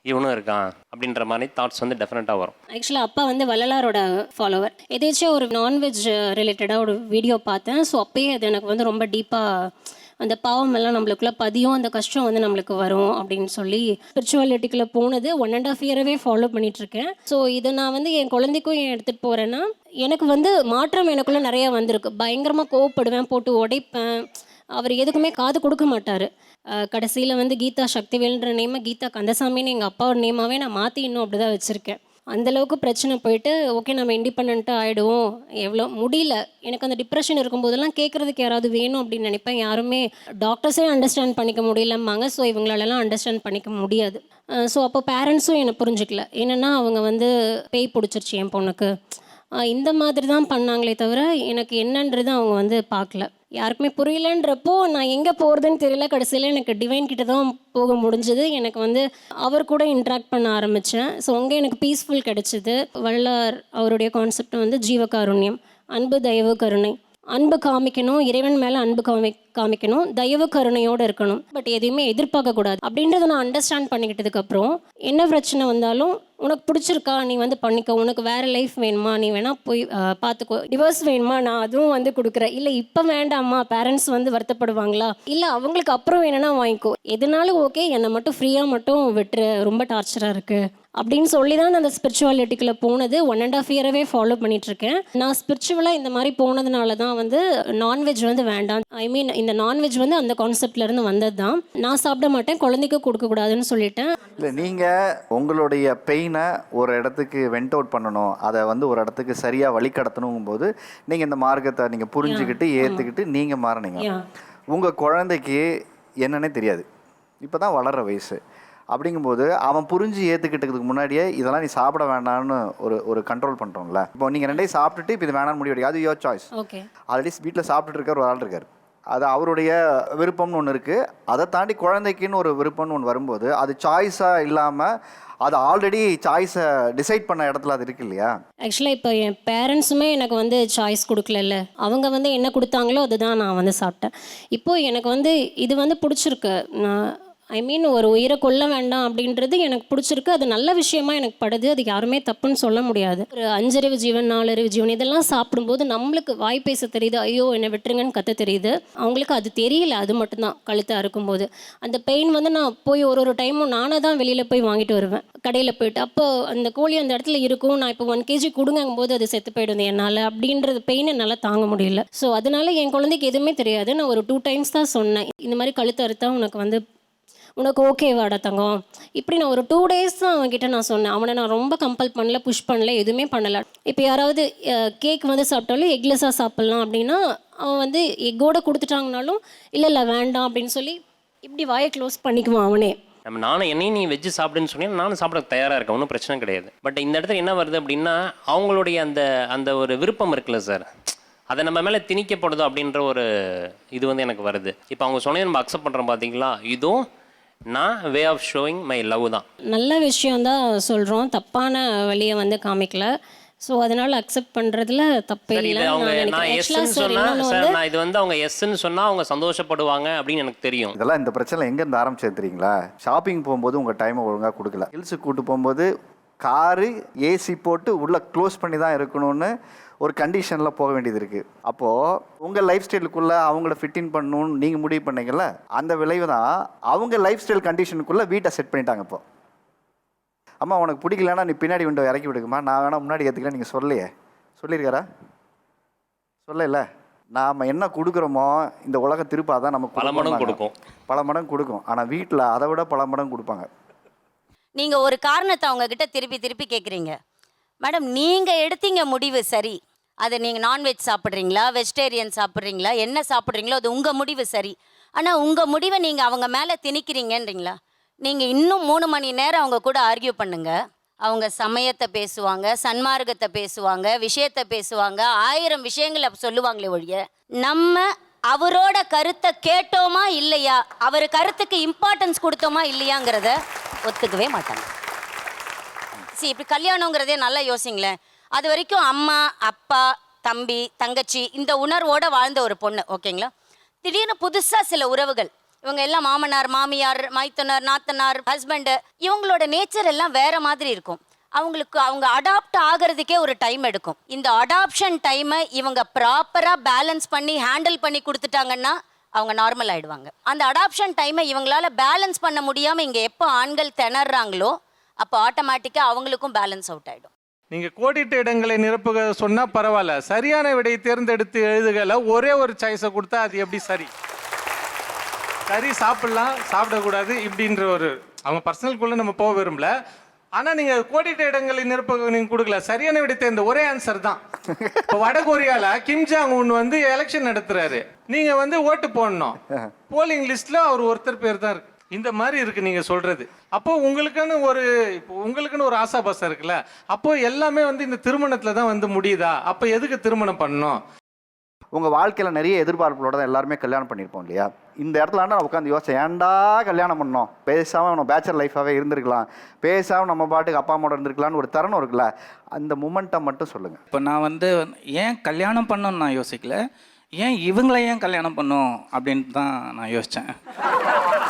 இவனும் இருக்கான் அப்படின்ற மாதிரி தாட்ஸ் வந்து டெஃபினட்டாக வரும். ஆக்சுவலாக அப்பா வந்து வள்ளலாரோட ஃபாலோவர். எதாச்சும் ஒரு நான்வெஜ் ரிலேட்டடாக ஒரு வீடியோ பார்த்தேன். ஸோ அப்போயே அது எனக்கு வந்து ரொம்ப டீப்பாக அந்த பாவம் எல்லாம் நம்மளுக்குள்ள பதியும், அந்த கஷ்டம் வந்து நம்மளுக்கு வரும் அப்படின்னு சொல்லி ஸ்பிரிச்சுவாலிட்டிக்குள்ளே போனது 1.5 year ஃபாலோ பண்ணிகிட்ருக்கேன். ஸோ இதை நான் வந்து என் குழந்தைக்கும் ஏன் எடுத்துகிட்டு போகிறேன்னா, எனக்கு வந்து மாற்றம் எனக்குள்ளே நிறையா வந்திருக்கு. பயங்கரமாக கோவப்படுவேன், போட்டு உடைப்பேன். அவர் எதுக்குமே காது கொடுக்க மாட்டார். கடைசியில் வந்து கீதா சக்திவேல்ன்ற நேமை கீதா கந்தசாமின்னு எங்கள் அப்பாவோட நேமாவே நான் மாற்றி இன்னும் அப்படி தான் வச்சுருக்கேன். அந்தளவுக்கு பிரச்சனை போயிட்டு ஓகே நம்ம இண்டிபெண்ட்டாக ஆகிடுவோம். எவ்வளோ முடியல எனக்கு அந்த டிப்ரெஷன் இருக்கும்போதெல்லாம் கேட்குறதுக்கு யாராவது வேணும் அப்படின்னு நினைப்பேன். யாருமே டாக்டர்ஸே அண்டர்ஸ்டாண்ட் பண்ணிக்க முடியலம்பாங்க. ஸோ இவங்களாலலாம் அண்டர்ஸ்டாண்ட் பண்ணிக்க முடியாது. ஸோ அப்போ பேரண்ட்ஸும் என்னை புரிஞ்சுக்கல. என்னென்னா அவங்க வந்து பேய் பிடிச்சிருச்சு என் பொண்ணுக்கு, இந்த மாதிரி தான் பண்ணாங்களே தவிர எனக்கு என்னன்றது அவங்க வந்து பார்க்கல. யாருக்குமே புரியலன்றப்போ நான் எங்கே போகிறதுன்னு தெரியல. கடைசியில் எனக்கு டிவைன் கிட்ட தான் போக முடிஞ்சது. எனக்கு வந்து அவர் கூட இன்ட்ராக்ட் பண்ண ஆரம்பித்தேன். ஸோ அங்கே எனக்கு பீஸ்ஃபுல் கிடச்சிது. வள்ளலார் அவருடைய கான்செப்ட் வந்து ஜீவகாருண்யம், அன்பு தயவு கருணை. அன்பு காமிக்கணும், இறைவன் மேலே அன்பு காமிக்கணும், தயவு கருணையோடு இருக்கணும், பட் எதையுமே எதிர்பார்க்கக்கூடாது அப்படின்றத நான் அண்டர்ஸ்டாண்ட் பண்ணிக்கிட்டதுக்கப்புறம் என்ன பிரச்சனை வந்தாலும் உனக்கு பிடிச்சிருக்கா நீ வந்து பண்ணிக்கோ, உனக்கு வேறு லைஃப் வேணுமா நீ வேணால் போய் பார்த்துக்கோ, டிவோர்ஸ் வேணுமா நான் அதுவும் வந்து கொடுக்குறேன், இல்லை இப்போ வேண்டாம்மா பேரண்ட்ஸ் வந்து வருத்தப்படுவாங்களா, இல்லை அவங்களுக்கு அப்புறம் வேணும்னா வாங்கிக்கோ, எதுனாலும் ஓகே என்னை மட்டும் ஃப்ரீயாக மட்டும் விட்டுரு, ரொம்ப டார்ச்சராக இருக்குது அப்படின்னு சொல்லி தான் நான் அந்த ஸ்பிரிச்சுவாலிட்டிக்குள்ளே போனது. 1.5 year ஃபாலோ பண்ணிகிட்ருக்கேன். நான் ஸ்பிரிச்சுவலாக இந்த மாதிரி போனதுனால தான் வந்து நான்வெஜ் வந்து வேண்டாம், ஐ மீன் இந்த நான்வெஜ் வந்து அந்த கான்செப்ட்லேருந்து வந்தது தான். நான் சாப்பிட மாட்டேன், குழந்தைக்கு கொடுக்கக்கூடாதுன்னு சொல்லிட்டேன். இல்லை நீங்கள் உங்களுடைய பெயினை ஒரு இடத்துக்கு வெண்ட் அவுட் பண்ணணும், அதை வந்து ஒரு இடத்துக்கு சரியாக வழிகடத்தணுங்கும் போது நீங்கள் இந்த மார்க்கத்தை நீங்கள் புரிஞ்சுக்கிட்டு ஏற்றுக்கிட்டு நீங்கள் மாறினீங்க. உங்கள் குழந்தைக்கு என்னன்னே தெரியாது, இப்போ தான் வளர்கிற வயசு. அப்படிங்கும்போது அவன் புரிஞ்சு ஏற்றுக்கிட்டதுக்கு முன்னாடியே இதெல்லாம் நீ சாப்பிட வேண்டாம்னு ஒரு கண்ட்ரோல் பண்ணுறோம்ல. இப்போ நீங்கள் 2 சாப்பிட்டுட்டு இப்போ இது வேணாம்னு முடிவு, அது யோர் சாய்ஸ். ஆல்ரெடி வீட்டில் சாப்பிட்டுட்டு இருக்கார் ஒரு ஆள் இருக்கார், அது அவருடைய விருப்பம்னு ஒன்று இருக்குது. அதை தாண்டி குழந்தைக்குன்னு ஒரு விருப்பம்னு ஒன்று வரும்போது அது சாய்ஸாக இல்லாமல் அது ஆல்ரெடி சாய்ஸை டிசைட் பண்ண இடத்துல அது இருக்கு இல்லையா. ஆக்சுவலாக இப்போ என் பேரண்ட்ஸுமே எனக்கு வந்து சாய்ஸ் கொடுக்கல, அவங்க வந்து என்ன கொடுத்தாங்களோ அதுதான் நான் வந்து சாப்பிட்டேன். இப்போது எனக்கு வந்து இது வந்து பிடிச்சிருக்கு. நான் ஐ மீன் ஒரு உயிரை கொல்ல வேண்டாம் அப்படின்றது எனக்கு பிடிச்சிருக்கு, அது நல்ல விஷயமா எனக்கு படுது, அது யாருமே தப்புன்னு சொல்ல முடியாது. ஒரு 5 அறிவு ஜீவன் 4 அறிவு ஜீவன் இதெல்லாம் சாப்பிடும்போது நம்மளுக்கு வாய் பேச தெரியுது, ஐயோ என்னை விட்டுருங்கன்னு கத்த தெரியுது. அவங்களுக்கு அது தெரியல, அது மட்டும்தான் கழுத்தை அறுக்கும்போது அந்த பெயின் வந்து நான் போய் ஒரு டைமும் நானாக தான் வெளியில் போய் வாங்கிட்டு வருவேன் கடையில் போயிட்டு. அப்போ அந்த கோழி அந்த இடத்துல இருக்கும், நான் இப்போ 1 kg கொடுங்கும் போது அது செத்து போயிடுது என்னால், அப்படின்றது பெயின் என்னால் தாங்க முடியல. ஸோ அதனால என் குழந்தைக்கு எதுவுமே தெரியாது. நான் ஒரு 2 times தான் சொன்னேன், இந்த மாதிரி கழுத்தை அறுத்தா உனக்கு ஓகேவாடா தங்கம், இப்படி நான் ஒரு 2 days தான் அவன்கிட்ட நான் சொன்னேன். அவனை நான் ரொம்ப கம்பல் பண்ணல, புஷ் பண்ணல, எதுவுமே பண்ணலை. இப்போ யாராவது கேக் வந்து சாப்பிட்டாலும் எக்லெஸ்ஸாக சாப்பிட்லாம் அப்படின்னா அவன் வந்து எக்கோடு கொடுத்துட்டாங்கனாலும் இல்லை வேண்டாம் அப்படின்னு சொல்லி இப்படி வாயை க்ளோஸ் பண்ணிக்குவான் அவனே. என்னையும் நீ வெஜ்ஜு சாப்பிடுன்னு சொன்னீங்க, நானும் சாப்பிட தயாராக இருக்கேன், ஒன்றும் பிரச்சனை கிடையாது. பட் இந்த இடத்துல என்ன வருது அப்படின்னா அவங்களுடைய அந்த ஒரு விருப்பம் இருக்குல்ல சார், அதை நம்ம மேலே திணிக்கப்படுதோ அப்படின்ற ஒரு இது வந்து எனக்கு வருது. இப்போ அவங்க சொன்னதை நம்ம அக்செப்ட் பண்ணுறோம் பார்த்தீங்களா, இதுவும் நான் way of showing my love தான். நல்ல விஷயந்தான் சொல்கிறோம், தப்பான வழியை வந்து காமிக்கல. ஸோ அதனால் அக்செப்ட் பண்ணுறதுல தப்பே இல்லை. நான் எஸ்ன்னு சொன்னால் சார், நான் இது வந்து அவங்க எஸ்ன்னு சொன்னால் அவங்க சந்தோஷப்படுவாங்க அப்படின்னு எனக்கு தெரியும். இதெல்லாம் இந்த பிரச்சனை எங்கேருந்து ஆரம்பிச்சது தெரியுங்களா? ஷாப்பிங் போகும்போது உங்கள் டைமை ஒழுங்காக கொடுக்கல, ஹில்ஸுக்கு கூட்டு போகும்போது காரு ஏசி போட்டு உள்ளே க்ளோஸ் பண்ணி தான் இருக்கணும்னு ஒரு கண்டிஷனில் போக வேண்டியது இருக்குது. அப்போது உங்கள் லைஃப் ஸ்டைலுக்குள்ளே அவங்கள ஃபிட்டின் பண்ணணும்னு நீங்கள் முடிவு பண்ணீங்கல்ல, அந்த விளைவு தான் அவங்க லைஃப் ஸ்டைல் கண்டிஷனுக்குள்ளே வீட்டை செட் பண்ணிட்டாங்க. இப்போ அம்மா உனக்கு பிடிக்கலன்னா நீ பின்னாடி விண்டோ இறக்கி விடுக்குமா, நான் வேணால் முன்னாடி ஏற்றுக்கலாம், நீங்கள் சொல்லியிருக்காரா? சொல்லல. நாம் என்ன கொடுக்குறோமோ இந்த உலகம் திருப்ப அதான் நமக்கு பல மடங்கு கொடுக்கும். ஆனால் வீட்டில் அதை விட பல மடங்கு கொடுப்பாங்க. நீங்கள் ஒரு காரணத்தை அவங்கக்கிட்ட திருப்பி கேட்குறீங்க. மேடம் நீங்கள் எடுத்தீங்க முடிவு சரி, அதை நீங்கள் நான்வெஜ் சாப்பிட்றீங்களா வெஜிடேரியன் சாப்பிட்றீங்களா என்ன சாப்பிட்றீங்களோ அது உங்கள் முடிவு சரி. ஆனால் உங்கள் முடிவை நீங்கள் அவங்க மேலே திணிக்கிறீங்கன்றீங்களா? நீங்கள் இன்னும் 3 மணி நேரம் அவங்க கூட ஆர்கியூ பண்ணுங்கள், அவங்க சமயத்தை பேசுவாங்க, சன்மார்க்கத்தை பேசுவாங்க, விஷயத்தை பேசுவாங்க, 1000 விஷயங்களை சொல்லுவாங்களே ஒழிய நம்ம அவரோட கருத்தை கேட்டோமா இல்லையா, அவர் கருத்துக்கு இம்பார்ட்டன்ஸ் கொடுத்தோமா இல்லையாங்கிறத ஒத்துக்கவே மாட்டாங்க. இப்படி கல்யாணங்கிறதே நல்லா யோசிங்களேன். அது வரைக்கும் அம்மா அப்பா தம்பி தங்கச்சி இந்த உணர்வோட வாழ்ந்த ஒரு பொண்ணு, ஓகேங்களா? திடீர்னு புதுசாக சில உறவுகள், இவங்க எல்லாம் மாமனார் மாமியார் மைத்துனர் நாத்தனார் ஹஸ்பண்டு, இவங்களோட நேச்சர் எல்லாம் வேற மாதிரி இருக்கும். அவங்க அடாப்ட் ஆகிறதுக்கே ஒரு டைம் எடுக்கும். இந்த அடாப்ஷன் டைமை இவங்க ப்ராப்பராக பேலன்ஸ் பண்ணி ஹேண்டில் பண்ணி கொடுத்துட்டாங்கன்னா அவங்க நார்மல் ஆயிடுவாங்க. அந்த அடாப்ஷன் டைமை இவங்களால பேலன்ஸ் பண்ண முடியாமல் இங்கே எப்போ ஆண்கள் திணறாங்களோ அப்போ ஆட்டோமேட்டிக்காக அவங்களுக்கும் பேலன்ஸ் அவுட் ஆகிடும். நீங்கள் கோடிட்ட இடங்களை நிரப்புக சொன்னால் பரவாயில்ல, சரியான விடையை தேர்ந்தெடுத்து எழுதுகளை ஒரே ஒரு சாய்ஸை கொடுத்தா அது எப்படி சரி? சரி சாப்பிட்லாம் சாப்பிடக்கூடாது இப்படின்ற ஒரு அவங்க பர்சனல்குள்ளே நம்ம போக விரும்பல. ஆனால் நீங்கள் கோடிட்ட இடங்களை நிரப்புக நீங்கள் கொடுக்கல, சரியான விடை தேர்ந்த ஒரே ஆன்சர் தான். இப்போ வடகொரியாவில் கிம் ஜாங் உன் வந்து எலெக்ஷன் நடத்துறாரு, நீங்கள் வந்து ஓட்டு போடணும், போலிங் லிஸ்ட்டில் அவர் ஒருத்தர் பேர் தான் இருக்கு. இந்த மாதிரி இருக்கு நீங்க சொல்றது. அப்போ உங்களுக்குன்னு ஒரு ஆசாபாசம் இருக்குல்ல, அப்போ எல்லாமே வந்து இந்த திருமணத்துல தான் வந்து முடியுதா? அப்போ எதுக்கு திருமணம் பண்ணணும்? உங்கள் வாழ்க்கையில் நிறைய எதிர்பார்ப்புகளோட தான் எல்லாருமே கல்யாணம் பண்ணியிருப்போம் இல்லையா? இந்த இடத்துல நான் உட்காந்து யோசிச்சேன், ஏன்டா கல்யாணம் பண்ணோம், பேசாமல் நம்ம பேச்சுலர் லைஃபாகவே இருந்திருக்கலாம், பேசாமல் நம்ம பாட்டுக்கு அப்பா அம்மாவோட இருந்திருக்கலான்னு ஒரு தருணம் இருக்குல்ல, அந்த மூமெண்ட்டை மட்டும் சொல்லுங்கள். இப்போ நான் வந்து ஏன் கல்யாணம் பண்ணணும்னு நான் யோசிக்கல, ஏன் இவங்கள ஏன் கல்யாணம் பண்ணும் அப்படின்ட்டு தான் நான் யோசித்தேன்.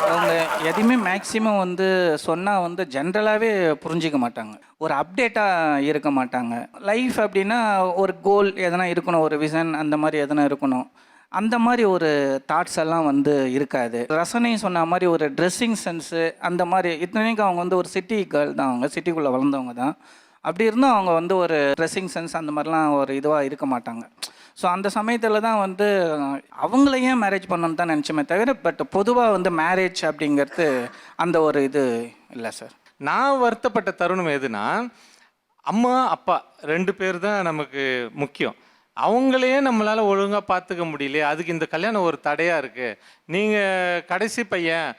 அவங்க எதையுமே மேக்ஸிமம் வந்து சொன்னால் வந்து ஜென்ரலாகவே புரிஞ்சிக்க மாட்டாங்க, ஒரு அப்டேட்டாக இருக்க மாட்டாங்க. லைஃப் அப்படின்னா ஒரு கோல் எதனா இருக்கணும், ஒரு விஷன் அந்த மாதிரி எதனா இருக்கணும், அந்த மாதிரி ஒரு தாட்ஸ் எல்லாம் வந்து இருக்காது. ரசனை சொன்ன மாதிரி ஒரு ட்ரெஸ்ஸிங் சென்ஸு அந்த மாதிரி, இத்தனைக்கும் அவங்க வந்து ஒரு சிட்டி கேர்ள் தான், அவங்க சிட்டிக்குள்ளே வளர்ந்தவங்க தான். அப்படி இருந்தும் அவங்க வந்து ஒரு ட்ரெஸ்ஸிங் சென்ஸ் அந்த மாதிரிலாம் ஒரு இதுவாக இருக்க மாட்டாங்க. ஸோ அந்த சமயத்தில் தான் வந்து அவங்கள ஏன் மேரேஜ் பண்ணணுன்னு தான் நினச்சோமே தவிர, பட் பொதுவாக வந்து மேரேஜ் அப்படிங்கிறது அந்த ஒரு இது இல்லை சார். நான் வருத்தப்பட்ட தருணம் எதுனா, அம்மா அப்பா 2 பேர் தான் நமக்கு முக்கியம். அவங்களையே நம்மளால் ஒழுங்காக பார்த்துக்க முடியலையே, அதுக்கு இந்த கல்யாணம் ஒரு தடையாக இருக்குது. நீங்கள் கடைசி பையன்,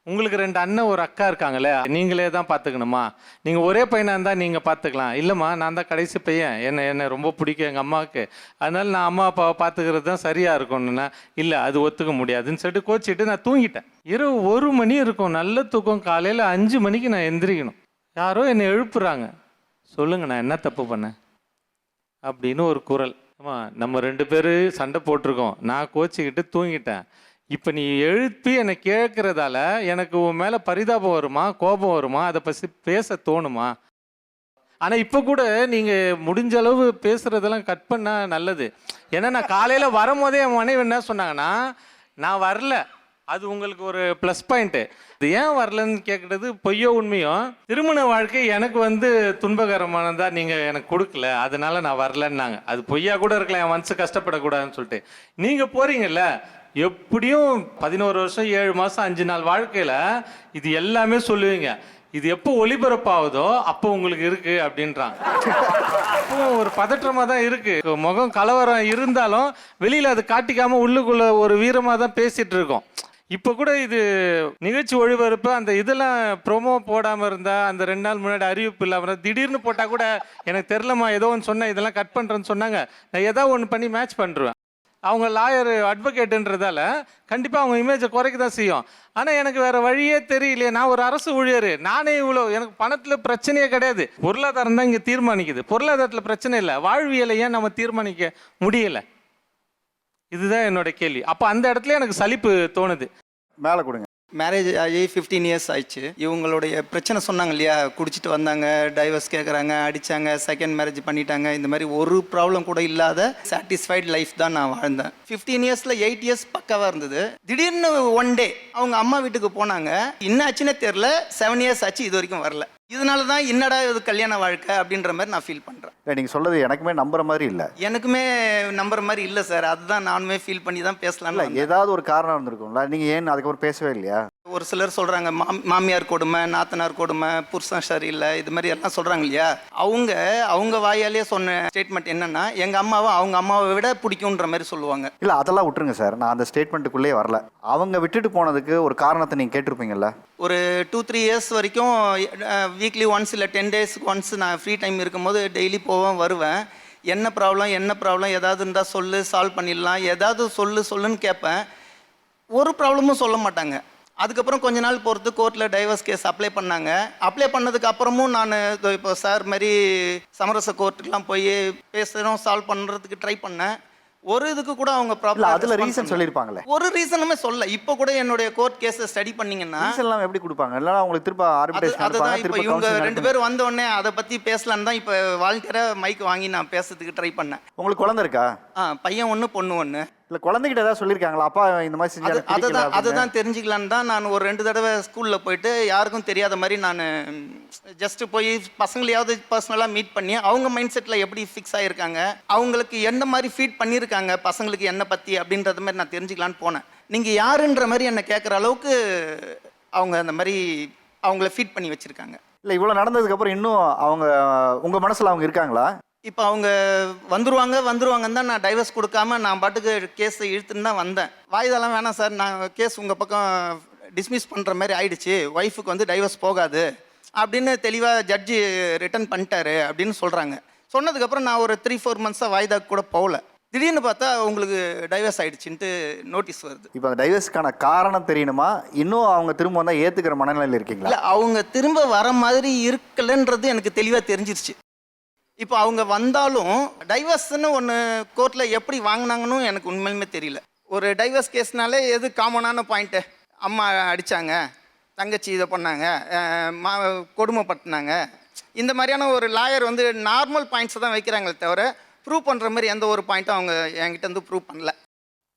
உங்களுக்கு 2 அண்ணன் ஒரு அக்கா இருக்காங்களே, நீங்களே தான் பார்த்துக்கணுமா? நீங்கள் ஒரே பையனாக இருந்தால் நீங்கள் பார்த்துக்கலாம். இல்லைம்மா நான் தான் கடைசி பையன், என்னை ரொம்ப பிடிக்கும் எங்கள் அம்மாவுக்கு, அதனால நான் அம்மா அப்பாவை பார்த்துக்கிறது தான் சரியாக இருக்கும்னா, இல்லை அது ஒத்துக்க முடியாதுன்னு சொல்லிட்டு கோச்சிட்டு நான் தூங்கிட்டேன். இரவு 1 மணி இருக்கும், நல்ல தூக்கம். காலையில் 5 மணிக்கு நான் எந்திரிக்கணும். யாரோ என்னை எழுப்புறாங்க, சொல்லுங்கள் நான் என்ன தப்பு பண்ணேன் அப்படின்னு ஒரு குரல். ஆமாம், நம்ம 2 பேர் சண்டை போட்டிருக்கோம், நான் கோச்சிக்கிட்டு தூங்கிட்டேன். இப்போ நீ எழுப்பி என்னை கேட்குறதால எனக்கு உன் மேலே பரிதாபம் வருமா, கோபம் வருமா, அதை பற்றி பேச தோணுமா? ஆனால் இப்போ கூட நீங்கள் முடிஞ்ச அளவு பேசுகிறதெல்லாம் கட் பண்ணால் நல்லது. ஏன்னா நான் காலையில் வரும்போதே என் மனைவி என்ன சொன்னாங்கன்னா, நான் வரல, அது உங்களுக்கு ஒரு ப்ளஸ் பாயிண்ட்டு. இது ஏன் வரலன்னு கேட்குறது பொய்யோ உண்மையோ, திருமண வாழ்க்கை எனக்கு வந்து துன்பகரமானதா நீங்கள் எனக்கு கொடுக்கல, அதனால நான் வரலன்னாங்க. அது பொய்யா கூட இருக்கலாம், என் மனசு கஷ்டப்படக்கூடாதுன்னு சொல்லிட்டு. நீங்கள் போகிறீங்கல்ல, எப்படியும் 11 வருஷம் 7 மாதம் 5 நாள் வாழ்க்கையில் இது எல்லாமே சொல்லுவீங்க. இது எப்போ ஒளிபரப்பாகுதோ அப்போ உங்களுக்கு இருக்கு அப்படின்றாங்க. அப்போ ஒரு பதற்றமாக தான் இருக்கு, முகம் கலவரம் இருந்தாலும் வெளியில் அது காட்டிக்காம உள்ளுக்குள்ள ஒரு வீரமாக தான் பேசிட்டு இருக்கோம். இப்போ கூட இது நிகழ்ச்சி ஒளிபரப்பு அந்த இதெல்லாம் ப்ரோமோ போடாமல் இருந்தால், அந்த 2 நாள் முன்னாடி அறிவிப்பு இல்லாமல் இருந்தால், திடீர்னு போட்டால் கூட எனக்கு தெரிலமா ஏதோ ஒன்று சொன்னேன், இதெல்லாம் கட் பண்ணுறேன்னு சொன்னாங்க, நான் ஏதோ ஒன்று பண்ணி மேட்ச் பண்ணுறேன். அவங்க லாயர் அட்வொகேட்டுன்றதால கண்டிப்பாக அவங்க இமேஜை குறைக்க தான் செய்யும். ஆனால் எனக்கு வேறு வழியே தெரியலையே, நான் ஒரு அரசு ஊழியர், நானே இவ்வளோ, எனக்கு பணத்தில் பிரச்சனையே கிடையாது, பொருளாதாரம் தான் இங்கே தீர்மானிக்குது. பொருளாதாரத்தில் பிரச்சனை இல்லை, வாழ்வியலை ஏன் நம்ம தீர்மானிக்க முடியலை? இதுதான் என்னோட கேள்வி. அப்போ அந்த இடத்துல எனக்கு சலிப்பு தோணுது. மேலே கொடுங்க. மேரேஜ் ஆகி 15 இயர்ஸ் ஆயிடுச்சு. இவங்களுடைய பிரச்சனை சொன்னாங்க இல்லையா, குடிச்சிட்டு வந்தாங்க, டைவர்ஸ் கேட்குறாங்க, அடித்தாங்க, செகண்ட் மேரேஜ் பண்ணிட்டாங்க, இந்த மாதிரி ஒரு ப்ராப்ளம் கூட இல்லாத சாட்டிஸ்ஃபைட் லைஃப் தான் நான் வாழ்ந்தேன். 15 இயர்ஸில் 8 இயர்ஸ் பக்காவாக இருந்தது. திடீர்னு ஒன் டே அவங்க அம்மா வீட்டுக்கு போனாங்க, என்ன ஆச்சுன்னே தெரில, 7 இயர்ஸ் ஆச்சு, இது வரைக்கும் வரல. இதனால தான் என்னடா இது கல்யாண வாழ்க்கை அப்படின்ற மாதிரி நான் ஃபீல் பண்ணுறேன். நீங்கள் சொல்கிறது எனக்குமே நம்புற மாதிரி இல்லை. எனக்குமே நம்புற மாதிரி இல்லை சார், அதுதான் நானுமே ஃபீல் பண்ணி தான் பேசலாம்ல. ஏதாவது ஒரு காரணம் இருந்திருக்கும்ல, நீங்கள் ஏன் அதுக்கப்புறம் பேசவே இல்லையா? ஒரு சிலர் சொல்கிறாங்க மாமியார் கொடுமை, நாத்தனார் கொடுமை, புருஷன் சரியில்லை, இது மாதிரி எல்லாம் சொல்கிறாங்க இல்லையா. அவங்க வாயாலே சொன்ன ஸ்டேட்மெண்ட் என்னன்னா, எங்கள் அம்மாவை அவங்க அம்மாவை விட பிடிக்குன்ற மாதிரி சொல்லுவாங்க. இல்லை அதெல்லாம் விட்டுருங்க சார், நான் அந்த ஸ்டேட்மெண்ட்டுக்குள்ளேயே வரல. அவங்க விட்டுட்டு போனதுக்கு ஒரு காரணத்தை நீங்கள் கேட்டிருப்பீங்கல்ல. ஒரு 2-3 இயர்ஸ் வரைக்கும் வீக்லி ஒன்ஸ் இல்லை 10 டேஸ்க்கு ஒன்ஸ் நான் ஃப்ரீ டைம் இருக்கும்போது டெய்லி போவேன் வருவேன். என்ன ப்ராப்ளம் ஏதாவது இருந்தால் சொல்லு, சால்வ் பண்ணிடலாம், ஏதாவது சொல்லுன்னு கேட்பேன். ஒரு ப்ராப்ளமும் சொல்ல மாட்டாங்க. அதுக்கப்புறம் கொஞ்ச நாள் பொறுத்து கோர்ட்டில் டைவர்ஸ் கேஸ் அப்ளை பண்ணாங்க. அப்ளை பண்ணதுக்கு அப்புறமும் நான் இப்போ சார் மாதிரி சமரச கோர்ட்டுக்கெலாம் போய் பேசுகிறோம், சால்வ் பண்ணுறதுக்கு ட்ரை பண்ணேன். ஒரு இதுக்கு கூட அவங்க ப்ராப்ளம் அதுல ரீசன் சொல்லியிருப்பாங்களே. ஒரு ரீசனுமே சொல்ல. இப்போ கூட என்னுடைய கோர்ட் கேஸை ஸ்டடி பண்ணீங்கன்னா ரீசன்லாம் எப்படி கொடுப்பாங்க? இல்லைனா அவங்களுக்கு திரும்ப ஆர்பிட்ரேஷன் அதுதான் இப்போ இவங்க 2 பேரும் வந்த உடனே அதை பற்றி பேசலான்னு தான் இப்போ வாலண்டியராக மைக் வாங்கி நான் பேசுறதுக்கு ட்ரை பண்ணேன். உங்களுக்கு குழந்தை இருக்கா? பையன் 1 பொண்ணு 1. இல்லை குழந்தைகிட்ட ஏதாவது சொல்லியிருக்காங்களா அப்பா இந்த மாதிரி செஞ்சாங்க? அதுதான் தெரிஞ்சுக்கலான்னு தான் நான் ஒரு 2 தடவை ஸ்கூலில் போயிட்டு யாருக்கும் தெரியாத மாதிரி நான் ஜஸ்ட்டு போய் பசங்களையாவது பர்சனலாக மீட் பண்ணி அவங்க மைண்ட் செட்டில் எப்படி ஃபிக்ஸ் ஆகிருக்காங்க, அவங்களுக்கு எந்த மாதிரி ஃபீட் பண்ணியிருக்காங்க பசங்களுக்கு என்னை பற்றி அப்படின்றது மாதிரி நான் தெரிஞ்சுக்கலான்னு போனேன். நீங்கள் யாருன்ற மாதிரி என்னை கேட்குற அளவுக்கு அவங்க அந்த மாதிரி அவங்கள ஃபீட் பண்ணி வச்சுருக்காங்க. இல்லை இவ்வளோ நடந்ததுக்கப்புறம் இன்னும் அவங்க உங்கள் மனசில் அவங்க இருக்காங்களா? இப்போ அவங்க வந்துருவாங்கன்னு தான் நான் டைவர்ஸ் கொடுக்காம நான் பாட்டுக்கு கேஸை இழுத்துன்னு தான் வந்தேன். வாய்தெல்லாம் வேணாம் சார், நான் கேஸ் உங்கள் பக்கம் டிஸ்மிஸ் பண்ணுற மாதிரி ஆயிடுச்சு, ஒய்ஃபுக்கு வந்து டைவர்ஸ் போகாது அப்படின்னு தெளிவாக ஜட்ஜி ரிட்டர்ன் பண்ணிட்டாரு அப்படின்னு சொல்கிறாங்க. சொன்னதுக்கப்புறம் நான் ஒரு 3-4 மந்த்ஸாக வாய்தாக்கு கூட போகல. திடீர்னு பார்த்தா உங்களுக்கு டைவர்ஸ் ஆயிடுச்சுன்ட்டு நோட்டீஸ் வருது. இப்போ அந்த டைவர்ஸ்க்கான காரணம் தெரியணுமா? இன்னும் அவங்க திரும்ப வந்தால் ஏற்றுக்கிற மனநிலையில் இருக்கீங்களா? இல்லை, அவங்க திரும்ப வர மாதிரி இருக்கலைன்றது எனக்கு தெளிவாக தெரிஞ்சிருச்சு. இப்போ அவங்க வந்தாலும் டைவர்ஸ்ன்னு ஒன்று கோர்ட்டில் எப்படி வாங்கினாங்கன்னு எனக்கு உண்மையுமே தெரியல. ஒரு டைவர்ஸ் கேஸ்னாலே எது காமனான பாயிண்ட்டு? அம்மா அடித்தாங்க, தங்கச்சி இதை பண்ணாங்க, கொடுமைப்படுத்தினாங்க, இந்த மாதிரியான ஒரு லாயர் வந்து நார்மல் பாயிண்ட்ஸை தான் வைக்கிறாங்களே தவிர ப்ரூவ் பண்ணுற மாதிரி எந்த ஒரு பாயிண்ட்டும் அவங்க என்கிட்ட வந்து ப்ரூவ் பண்ணல.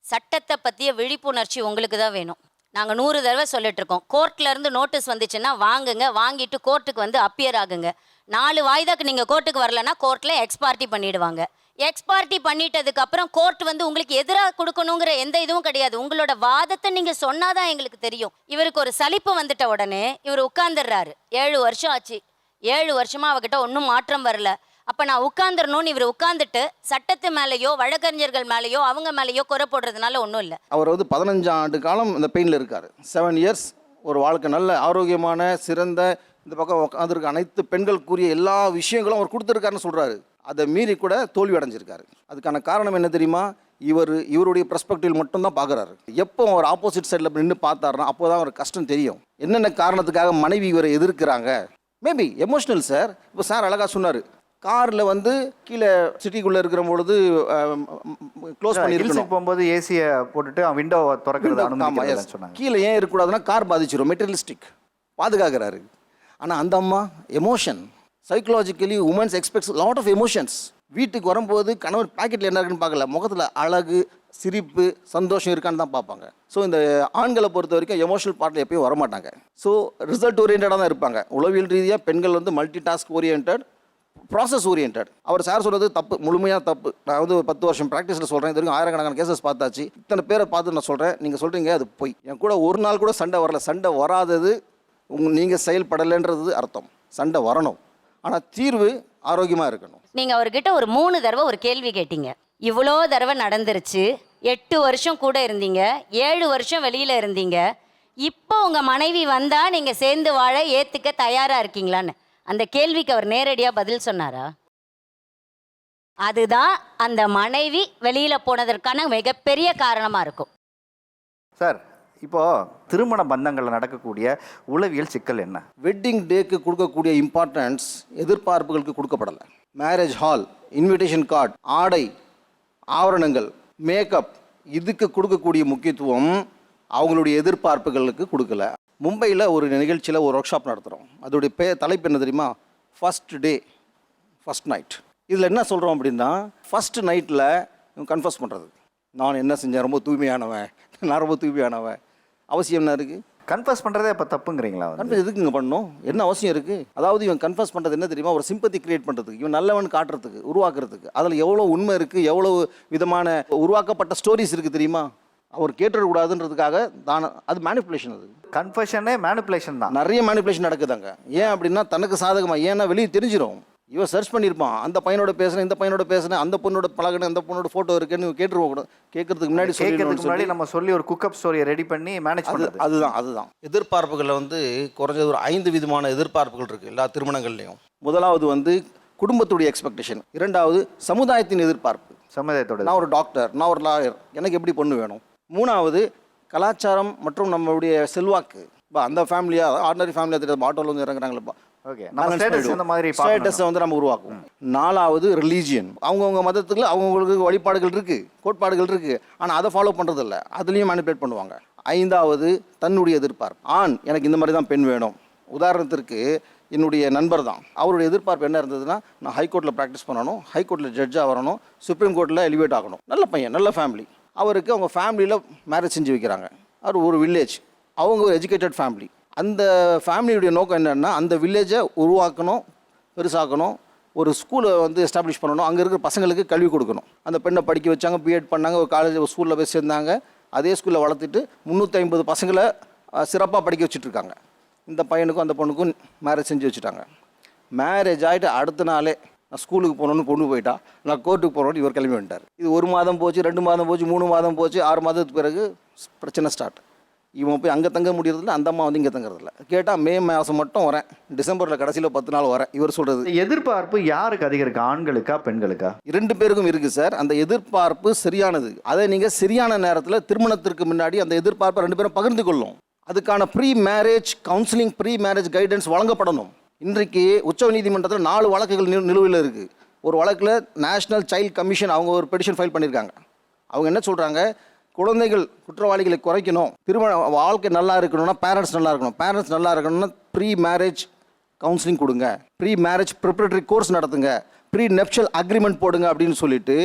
சட்டத்தை பற்றிய விழிப்புணர்ச்சி உங்களுக்கு தான் வேணும். நாங்கள் 100 தடவை சொல்லிட்டு இருக்கோம். கோர்ட்லேருந்து நோட்டீஸ் வந்துச்சுன்னா வாங்குங்க, வாங்கிட்டு கோர்ட்டுக்கு வந்து அப்பியர் ஆகுங்க. 4 வாய்தாக்கு நீங்கள் கோர்ட்டுக்கு வரலன்னா கோர்ட்டில் எக்ஸ்பார்ட்டி பண்ணிவிடுவாங்க. எக்ஸ்பார்ட்டி பண்ணிட்டதுக்கு அப்புறம் கோர்ட் வந்து உங்களுக்கு எதிராக கொடுக்கணுங்கிற எந்த இதுவும் கிடையாது. உங்களோட வாதத்தை நீங்கள் சொன்னாதான் எங்களுக்கு தெரியும். இவருக்கு ஒரு சலிப்பு வந்துட்ட உடனே இவர் உட்கார்ந்துடுறாரு. 7 வருஷம் ஆச்சு, 7 வருஷமாக அவகிட்ட ஒன்றும் மாற்றம் வரல. அப்போ நான் உட்காந்துடணும்னு இவர் உட்காந்துட்டு சட்டத்து மேலேயோ வழக்கறிஞர்கள் மேலேயோ அவங்க மேலேயோ குறை போடுறதுனால ஒன்றும் இல்லை. அவர் வந்து 15 ஆண்டு காலம் இந்த பெயினில் இருக்கார். 7 இயர்ஸ் ஒரு வாழ்க்கை நல்ல ஆரோக்கியமான சிறந்த இந்த பக்கம் உட்காந்துருக்க அனைத்து பெண்களுக்குரிய எல்லா விஷயங்களும் அவர் கொடுத்துருக்காருன்னு சொல்கிறாரு. அதை மீறி கூட தோல்வி அடைஞ்சிருக்காரு. அதுக்கான காரணம் என்ன தெரியுமா? இவருடைய பெர்ஸ்பெக்டிவ் மட்டும்தான் பார்க்குறாரு. எப்போ அவர் ஆப்போசிட் சைடில் நின்று பார்த்தாருன்னா அப்போ தான் அவருக்கு கஷ்டம் தெரியும். என்னென்ன காரணத்துக்காக மனைவி இவரை எதிர்க்கிறாங்க. Maybe emotional sir. இப்போ சார் அழகாக சொன்னார், காரில் வந்து கீழே சிட்டிக்குள்ளே இருக்கிற பொழுது க்ளோஸ் பண்ணியிருக்கணும், போகும்போது ஏசியை போட்டுட்டு விண்டோ திறக்கிறது சொன்னாங்க. கீழே ஏன் இருக்கக்கூடாதுன்னா கார் பாதிச்சிடும், மெட்டீரியலிஸ்டிக் பாதுகாக்கிறாரு. ஆனால் அந்த அம்மா emotion, psychologically women's expects lot of emotions. வீட்டுக்கு வரும்போது கணவர் பாக்கெட்டில் என்ன இருக்குன்னு பார்க்கல, முகத்தில் அழகு, சிரிப்பு, சந்தோஷம் இருக்கான்னு தான் பார்ப்பாங்க. ஸோ இந்த ஆண்களை பொறுத்த வரைக்கும் எமோஷனல் பார்ட்டில் எப்பயும் வரமாட்டாங்க. ஸோ ரிசல்ட் ஓரியன்டாக தான் இருப்பாங்க. உளவியல் ரீதியாக பெண்கள் வந்து multi task orient, process orient. அவர் சார் சொல்கிறது தப்பு, முழுமையாக தப்பு. நான் வந்து 10 வருஷம் ப்ராக்டிஸில் சொல்கிறேன். இது வரைக்கும் ஆயிரக்கணக்கான கேசஸ் பார்த்தாச்சு. இத்தனை பேரை பார்த்து நான் சொல்கிறேன், நீங்கள் சொல்கிறீங்க அது போய். என் கூட ஒரு நாள் கூட சண்டை வரல. சண்டை வராதது நீங்கள் செயல்படலைன்றது அர்த்தம். சண்டை வரணும், ஆனால் தீர்வு ஆரோக்கியமாக இருக்கணும். நீங்கள் அவர்கிட்ட ஒரு 3 தடவை ஒரு கேள்வி கேட்டீங்க. இவ்வளோ தடவை நடந்துருச்சு, 8 வருஷம் கூட இருந்தீங்க, 7 வருஷம் வெளியில் இருந்தீங்க, இப்போ உங்கள் மனைவி வந்தால் நீங்கள் சேர்ந்து வாழ ஏற்றுக்க தயாராக இருக்கீங்களான்னு அந்த கேள்விக்கு அவர் நேரடியாக பதில் சொன்னாரா? அதுதான் அந்த மனைவி வெளியில் போனதற்கான மிகப்பெரிய காரணமாக இருக்கும். சார், இப்போ திருமண பந்தங்களில் நடக்கக்கூடிய உளவியல் சிக்கல் என்ன? வெட்டிங் டேக்கு கொடுக்கக்கூடிய இம்பார்ட்டன்ஸ் எதிர்பார்ப்புகளுக்கு கொடுக்கப்படலை. மேரேஜ் ஹால், இன்விடேஷன் கார்டு, ஆடை, ஆவரணங்கள், மேக்கப், இதுக்கு கொடுக்கக்கூடிய முக்கியத்துவம் அவங்களுடைய எதிர்பார்ப்புகளுக்கு கொடுக்கல. மும்பையில் ஒரு நிகழ்ச்சியில் ஒரு ஒர்க் ஷாப் நடத்துகிறோம். அதோடைய தலைப்பு என்ன தெரியுமா? First day first night. இதில் என்ன சொல்கிறோம் அப்படின்னா, ஃபஸ்ட்டு நைட்டில் கன்ஃபஸ் பண்ணுறது, நான் என்ன செஞ்சேன், ரொம்ப தூய்மையானவன், நான் ரொம்ப தூய்மையானவன். அவசியம் என்ன இருக்குது? கன்ஃபஸ் பண்ணுறதே இப்போ தப்புங்கிறீங்களா? கன்ஃபஸ் எதுக்குங்க பண்ணணும்? என்ன அவசியம் இருக்குது? அதாவது இவன் கன்ஃபஸ் பண்ணுறது என்ன தெரியுமா? ஒரு சிம்பத்தி கிரியேட் பண்ணுறதுக்கு, இவன் நல்லவன் காட்டுறதுக்கு, உருவாக்குறதுக்கு. அதில் எவ்வளோ உண்மை இருக்குது, எவ்வளோ விதமான உருவாக்கப்பட்ட ஸ்டோரிஸ் இருக்குது தெரியுமா? அவர் கேட்டுடக்கூடாதுன்றதுக்காக தான். அது மேனிப்புலேஷன். அது கன்ஃபஷனே மேனிப்புலேஷன் தான். நிறைய மேனிப்புலேஷன் நடக்குதாங்க. ஏன் அப்படின்னா தனக்கு சாதகமாக, ஏன்னா வெளியே தெரிஞ்சிடும். இவன் சர்ச் பண்ணியிருப்பான், அந்த பையனோட பேசுனேன், இந்த பையனோட பேசுனேன், அந்த பொண்ணோட பழகினேன், அந்த பொண்ணோட ஃபோட்டோ இருக்குன்னு கேட்டுருவோம் கூட. கேட்கறதுக்கு முன்னாடி முன்னாடி நம்ம சொல்லி ஒரு குக்கப் ஸ்டோரியை ரெடி பண்ணி மேனேஜ் பண்ணுறது. அதுதான் எதிர்பார்ப்புகளில் வந்து குறைஞ்சது ஒரு 5 விதமான எதிர்பார்ப்புகள் இருக்குது எல்லா திருமணங்கள்லையும். முதலாவது வந்து குடும்பத்துடைய எக்ஸ்பெக்டேஷன், இரண்டாவது சமுதாயத்தின் எதிர்பார்ப்பு, சமுதாயத்தோட நான் ஒரு டாக்டர், நான் ஒரு லாயர், எனக்கு எப்படி பொண்ணு வேணும். மூணாவது கலாச்சாரம் மற்றும் நம்மளுடைய செல்வாக்கு, அந்த ஃபேமிலியாக ஆர்டினரி ஃபேமிலியாக தெரியாது, ஆட்டோவில் வந்து இறங்குறாங்களப்பா, ஓகே, ஸ்டேட்டஸை வந்து நம்ம உருவாக்குவோம். நாலாவது ரிலீஜியன், அவங்கவுங்க மதத்துக்கு அவங்கவுங்களுக்கு வழிபாடுகள் இருக்குது, கோட்பாடுகள் இருக்குது, ஆனால் அதை ஃபாலோ பண்ணுறதில்ல, அதுலேயும் மேனிபுலேட் பண்ணுவாங்க. ஐந்தாவது தன்னுடைய எதிர்பார்ப்பு, ஆண் எனக்கு இந்த மாதிரி தான் பெண் வேணும். உதாரணத்திற்கு என்னுடைய நண்பர் தான், அவருடைய எதிர்பார்ப்பு என்ன இருந்ததுன்னா, நான் ஹைகோர்ட்டில் ப்ராக்டிஸ் பண்ணணும், ஹைகோர்ட்டில் ஜட்ஜாக வரணும், சுப்ரீம் கோர்ட்டில் எலிவேட் ஆகணும். நல்ல பையன், நல்ல ஃபேமிலி. அவருக்கு அவங்க ஃபேமிலியில் மேரேஜ் செஞ்சு வைக்கிறாங்க. அவர் ஒரு வில்லேஜ், அவங்க ஒரு எஜுகேட்டட் ஃபேமிலி. அந்த ஃபேமிலியுடைய நோக்கம் என்னென்னா, அந்த வில்லேஜை உருவாக்கணும், பெருசாக்கணும், ஒரு ஸ்கூலை வந்து எஸ்டாப்ளிஷ் பண்ணணும், அங்கே இருக்கிற பசங்களுக்கு கல்வி கொடுக்கணும். அந்த பெண்ணை படிக்க வச்சாங்க, பிஎட் பண்ணாங்க, ஒரு காலேஜ் ஒரு ஸ்கூலில் போய் சேர்ந்தாங்க. அதே ஸ்கூலில் வளர்த்துட்டு 350 பசங்களை சிறப்பாக படிக்க வச்சுட்ருக்காங்க. இந்த பையனுக்கும் அந்த பொண்ணுக்கும் மேரேஜ் செஞ்சு வச்சுட்டாங்க. மேரேஜ் ஆகிட்டு அடுத்த நாளே நான் ஸ்கூலுக்கு போகணுன்னு பொண்ணு போயிட்டா, நான் கோர்ட்டுக்கு போகணுன்னு இவர் கிளம்பி வந்துட்டார். இது 1 மாதம் போச்சு, 2 மாதம் போச்சு, 3 மாதம் போச்சு, 6 மாதத்துக்கு பிறகு பிரச்சனை ஸ்டார்ட். இவன் போய் அங்கே தங்க முடியறதில்ல, அந்த அம்மா வந்து இங்கே தங்குறதில்ல. கேட்டால் மே மாதம் மட்டும் வரேன், டிசம்பரில் கடைசியில் 10 நாள் வரேன். இவர் சொல்கிறது எதிர்பார்ப்பு யாருக்கு அதிகம் இருக்குது, ஆண்களுக்கா பெண்களுக்கா? 2 பேருக்கும் இருக்குது சார். அந்த எதிர்பார்ப்பு சரியானது, அதை நீங்கள் சரியான நேரத்தில் திருமணத்திற்கு முன்னாடி அந்த எதிர்பார்ப்பை 2 பேரும் பகிர்ந்து கொள்ளும். அதுக்கான pre marriage counselling, pre marriage guidance வழங்கப்படணும். இன்றைக்கு உச்ச நீதிமன்றத்தில் 4 வழக்குகள் நிலுவையில் இருக்குது. ஒரு வழக்கில் நேஷனல் சைல்டு கமிஷன் அவங்க ஒரு பெட்டிஷன் ஃபைல் பண்ணியிருக்காங்க. அவங்க என்ன சொல்கிறாங்க, குழந்தைகள் குற்றவாளிகளை குறைக்கணும், திருமண வாழ்க்கை நல்லா இருக்கணும்னா பேரண்ட்ஸ் நல்லா இருக்கணும், பேரண்ட்ஸ் நல்லா இருக்கணும்னா ப்ரீ மேரேஜ் கவுன்சிலிங் கொடுங்க, ப்ரீ மேரேஜ் ப்ரிப்பரேட்டரி கோர்ஸ் நடத்துங்க, ப்ரீ நெப்ஷல் அக்ரிமெண்ட் போடுங்க அப்படின்னு சொல்லிட்டு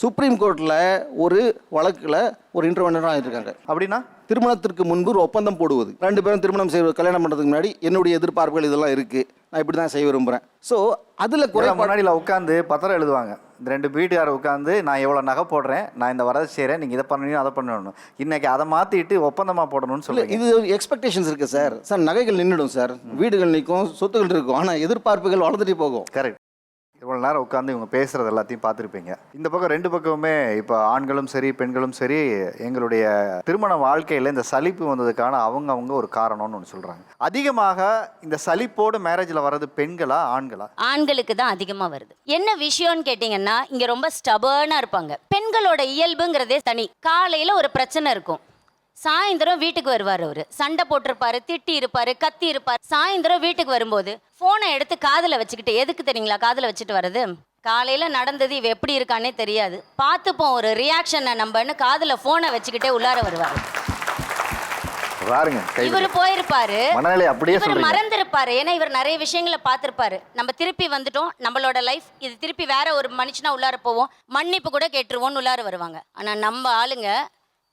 சுப்ரீம் கோர்ட்டில் ஒரு வழக்கில் ஒரு இன்டர்வென்டராக ஆகியிருக்காங்க. அப்படின்னா திருமணத்திற்கு முன்பு ஒரு ஒப்பந்தம் போடுவது, 2 பேரும் திருமணம் செய்வது, கல்யாணம் பண்ணுறதுக்கு முன்னாடி என்னுடைய எதிர்பார்ப்புகள் இதெல்லாம் இருக்குது, நான் இப்படி தான் செய்ய விரும்புகிறேன். ஸோ அதில் முன்னாடியில் உட்காந்து பத்திரம் எழுதுவாங்க. இந்த 2 வீட்டுக்காரர் உட்காந்து, நான் எவ்வளோ நகை போடுறேன், நான் இந்த வரது செய்கிறேன், நீங்கள் இதை பண்ணணும் அதை பண்ணணும், இன்றைக்கி அதை மாற்றிட்டு ஒப்பந்தமாக போடணும்னு சொல்லி. இது எக்ஸ்பெக்டேஷன்ஸ் இருக்குது சார். சார் நகைகள் நின்றுடும் சார், வீடுகள் நிற்கும், சொத்துகள் இருக்கும், ஆனால் எதிர்பார்ப்புகள் வளர்ந்துட்டு போகும். கரெக்ட். இவ்வளோ நேரம் உட்காந்து இவங்க பேசுகிறது எல்லாத்தையும் பார்த்துருப்பீங்க. இந்த பக்கம் 2 பக்கமுமே இப்போ ஆண்களும் சரி பெண்களும் சரி எங்களுடைய திருமண வாழ்க்கையில் இந்த சலிப்பு வந்ததுக்கான அவங்க ஒரு காரணம்னு ஒன்று சொல்கிறாங்க. அதிகமாக இந்த சலிப்போடு மேரேஜில் வர்றது பெண்களா ஆண்களா? ஆண்களுக்கு தான் அதிகமாக வருது. என்ன விஷயம்னு கேட்டிங்கன்னா, இங்கே ரொம்ப ஸ்டபர்னாக இருப்பாங்க. பெண்களோட இயல்புங்கிறதே தனி. காலையில் ஒரு பிரச்சனை இருக்கும், சாயந்தரம் வீட்டுக்கு வருவார், அவர் சண்டை போட்டிருப்பாரு, திட்டி இருப்பாரு, கத்தி இருப்பார். சாயந்தரம் வீட்டுக்கு வரும்போது ஃபோனை எடுத்து காதில் வச்சுக்கிட்டு, எதுக்கு தெரியுங்களா காதில் வச்சுட்டு வர்றது, காலையில் நடந்தது இவ எப்படி இருக்கானே தெரியாது, பார்த்துப்போம் ஒரு ரியாக்ஷனை நம்பன்னு காதில் ஃபோனை வச்சுக்கிட்டே உள்ளார வருவார். இவர் போயிருப்பாரு, இவர் மறந்துருப்பாரு, ஏன்னா இவர் நிறைய விஷயங்களை பார்த்துருப்பாரு. நம்ம திருப்பி வந்துட்டோம், நம்மளோட லைஃப் இது திருப்பி வேற ஒரு மனுஷனா உள்ளார போவோம், மன்னிப்பு கூட கேட்டுருவோம்னு உள்ளார வருவாங்க. ஆனால் நம்ம ஆளுங்க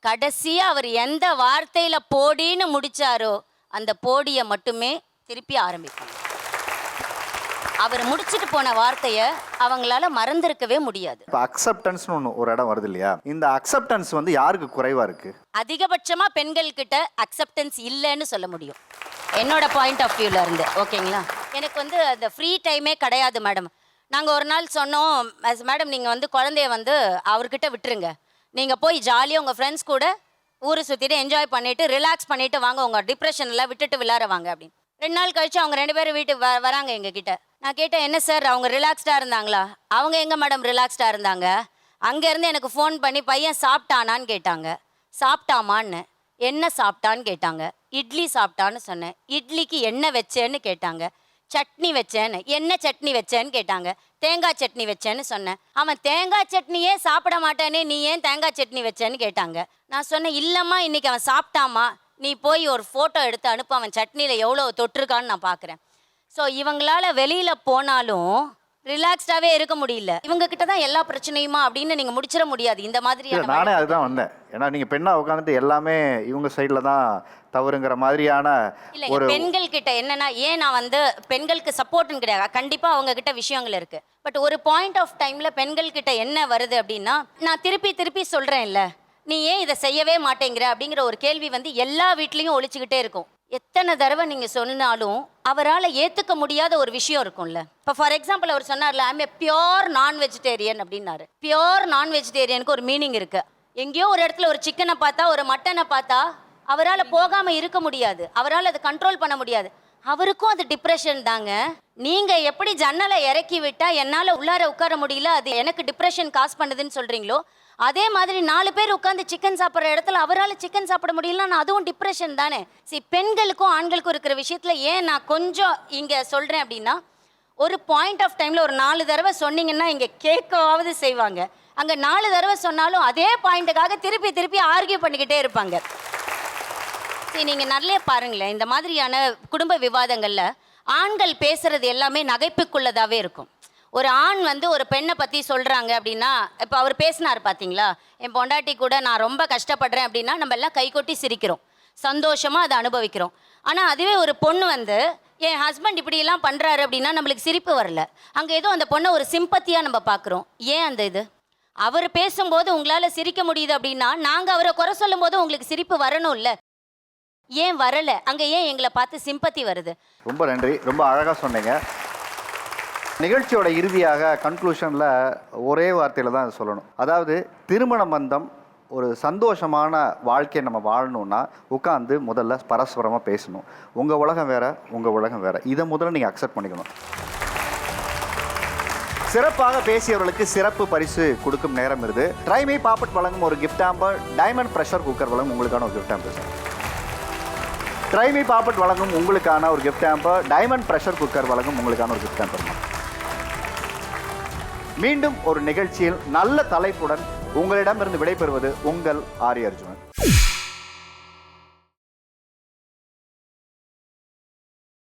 கடைசியாக அவர் எந்த வார்த்தையில் போடின்னு முடிச்சாரோ அந்த போடியை மட்டுமே திருப்பி ஆரம்பிப்பாங்க. அவர் முடிச்சுட்டு போன வார்த்தையை அவங்களால மறந்திருக்கவே முடியாது. இப்போ அக்செப்டன்ஸ்னு ஒன்று ஒரு இடம் வருது இல்லையா, இந்த அக்செப்டன்ஸ் வந்து யாருக்கு குறைவாக இருக்குது? அதிகபட்சமாக பெண்கள்கிட்ட அக்செப்டன்ஸ் இல்லைன்னு சொல்ல முடியும், என்னோட பாயிண்ட் ஆஃப் வியூவில் இருந்து. ஓகேங்களா, எனக்கு வந்து அந்த ஃப்ரீ டைமே கிடையாது மேடம். நாங்கள் ஒரு நாள் சொன்னோம், மேடம் நீங்கள் வந்து குழந்தைய வந்து அவர்கிட்ட விட்டுருங்க, நீங்கள் போய் ஜாலியாக உங்கள் ஃப்ரெண்ட்ஸ் கூட ஊரை சுற்றிட்டு என்ஜாய் பண்ணிவிட்டு ரிலாக்ஸ் பண்ணிவிட்டு வாங்க, உங்கள் டிப்ரெஷனில் விட்டுட்டு விளையாட வாங்க அப்படின்னு. 2 நாள் கழிச்சு அவங்க 2 பேரும் வீட்டுக்கு வராங்க எங்ககிட்ட. நான் கேட்டேன், என்ன சார் அவங்க ரிலாக்ஸ்டாக இருந்தாங்களா? அவங்க எங்கே மேடம் ரிலாக்ஸ்டாக இருந்தாங்க, அங்கேருந்து எனக்கு ஃபோன் பண்ணி பையன் சாப்பிட்டானான்னு கேட்டாங்க. சாப்பிட்டாமான்னு, என்ன சாப்பிட்டான்னு கேட்டாங்க. இட்லி சாப்பிட்டான்னு சொன்னேன். இட்லிக்கு என்ன வச்சேன்னு கேட்டாங்க. சட்னி வச்சேன்னு. என்ன சட்னி வச்சேன்னு கேட்டாங்க. தேங்காய் சட்னி வச்சேன்னு சொன்னேன். அவன் தேங்காய் சட்னியே சாப்பிட மாட்டானே, நீ ஏன் தேங்காய் சட்னி வச்சேன்னு கேட்டாங்க. நான் சொன்னேன், இல்லைம்மா இன்னைக்கு அவன் சாப்பிட்டாமா, நீ போய் ஒரு ஃபோட்டோ எடுத்து அனுப்பு, அவன் சட்னியில் எவ்வளோ தொட்டிருக்கான்னு நான் பார்க்குறேன். ஸோ இவங்களால வெளியில் போனாலும் ரிலாக்ஸ்டாகவே இருக்க முடியல. இவங்க கிட்ட தான் எல்லா பிரச்சனையுமா அப்படின்னு நீங்கள் முடிச்சிட முடியாது. இந்த மாதிரி நானே அதுதான் வந்தேன். ஏன்னா நீங்கள் பெண்ணாக உட்காந்துட்டு எல்லாமே இவங்க சைடில் தான் தவறுங்கிற மாதிரியான ஒரு பெண்கள் கிட்ட என்னன்னா, ஏன் நான் வந்து பெண்களுக்கு சப்போர்ட்னு கிடையாது, கண்டிப்பாக அவங்க கிட்ட விஷயங்கள் இருக்கு. பட் ஒரு பாயிண்ட் ஆஃப் டைம்ல பெண்கள் கிட்ட என்ன வருது அப்படின்னா, நான் திருப்பி சொல்றேன் இல்ல, நீ ஏன் இதை செய்யவே மாட்டேங்கிற அப்படிங்கிற ஒரு கேள்வி வந்து எல்லா வீட்லேயும் ஒழிச்சுக்கிட்டே இருக்கும். எத்தனை தடவை நீங்கள் சொன்னாலும் அவரால் ஏற்றுக்க முடியாத ஒரு விஷயம் இருக்கும்ல. இப்போ ஃபார் எக்ஸாம்பிள் அவர் சொன்னார்ல, ஐம் ஏ பியோர் நான் வெஜிடேரியன் அப்படின்னாரு. பியோர் நான் வெஜிடேரியனுக்கு ஒரு மீனிங் இருக்குது. எங்கேயோ ஒரு இடத்துல ஒரு சிக்கனை பார்த்தா, ஒரு மட்டனை பார்த்தா அவரால் போகாமல் இருக்க முடியாது, அவரால் அதை கண்ட்ரோல் பண்ண முடியாது. அவருக்கும் அது டிப்ரெஷன் தாங்க. நீங்கள் எப்படி ஜன்னலை இறக்கி விட்டால் என்னால் உள்ளார உட்கார முடியல, அது எனக்கு டிப்ரெஷன் காஸ் பண்ணுதுன்னு சொல்கிறீங்களோ, அதே மாதிரி 4 பேர் உட்காந்து சிக்கன் சாப்பிட்ற இடத்துல அவரால் சிக்கன் சாப்பிட முடியலன்னா அதுவும் டிப்ரெஷன் தானே. பெண்களுக்கும் ஆண்களுக்கும் இருக்கிற விஷயத்தில் ஏன் நான் கொஞ்சம் இங்கே சொல்கிறேன் அப்படின்னா, ஒரு பாயிண்ட் ஆஃப் டைமில் ஒரு 4 தடவை சொன்னீங்கன்னா இங்கே கேட்கவாவது செய்வாங்க. அங்கே 4 தடவை சொன்னாலும் அதே பாயிண்ட்டுக்காக திருப்பி திருப்பி ஆர்கியூ பண்ணிக்கிட்டே இருப்பாங்க. நீங்கள் நல்லா பாருங்களேன், இந்த மாதிரியான குடும்ப விவாதங்களில் ஆண்கள் பேசுறது எல்லாமே நகைப்புக்குள்ளதாகவே இருக்கும். ஒரு ஆண் வந்து ஒரு பெண்ணை பற்றி சொல்கிறாங்க அப்படின்னா, இப்போ அவர் பேசினார் பார்த்தீங்களா, என் பொண்டாட்டி கூட நான் ரொம்ப கஷ்டப்படுறேன் அப்படின்னா நம்ம எல்லாம் கைகொட்டி சிரிக்கிறோம், சந்தோஷமாக அதை அனுபவிக்கிறோம். ஆனால் அதுவே ஒரு பொண்ணு வந்து என் ஹஸ்பண்ட் இப்படியெல்லாம் பண்ணுறாரு அப்படின்னா நம்மளுக்கு சிரிப்பு வரல, அங்கே ஏதோ அந்த பொண்ணை ஒரு சிம்பத்தியாக நம்ம பார்க்குறோம். ஏன் அந்த இது? அவர் பேசும்போது உங்களால் சிரிக்க முடியுது அப்படின்னா நாங்கள் அவரை குறை சொல்லும் போது உங்களுக்கு சிரிப்பு வரணும் இல்லை, ஏன் வரல? அங்கே ஏன் எங்களை பார்த்து சிம்பத்தி வருது? ரொம்ப நன்றி, ரொம்ப அழகாக சொன்னீங்க. நிகழ்ச்சியோட இறுதியாக கன்க்ளூஷனில் ஒரே வார்த்தையில் தான் சொல்லணும். அதாவது திருமண பந்தம் ஒரு சந்தோஷமான வாழ்க்கையை நம்ம வாழணும்னா உட்காந்து முதல்ல பரஸ்பரமாக பேசணும். உங்கள் உலகம் வேறு, உங்கள் உலகம் வேறு, இதை முதல்ல நீங்கள் அக்செப்ட் பண்ணிக்கணும். சிறப்பாக பேசியவர்களுக்கு சிறப்பு பரிசு கொடுக்கும் நேரம் இது. ட்ரைமி பாப்பட் வழங்கும் ஒரு gift hamper, diamond pressure cooker வழங்கும் உங்களுக்கான ஒரு கிஃப்ட் ஹாம்பர். ட்ரைமி பாப்பட் வழங்கும் உங்களுக்கான ஒரு gift hamper, diamond pressure cooker வழங்கும் உங்களுக்கான ஒரு கிஃப்ட் ஹாம்பர். மீண்டும் ஒரு நிகழ்ச்சியில் நல்ல தலைப்புடன் உங்களிடமிருந்து விடைபெறுவது உங்கள் ஆரி அர்ஜுனன்.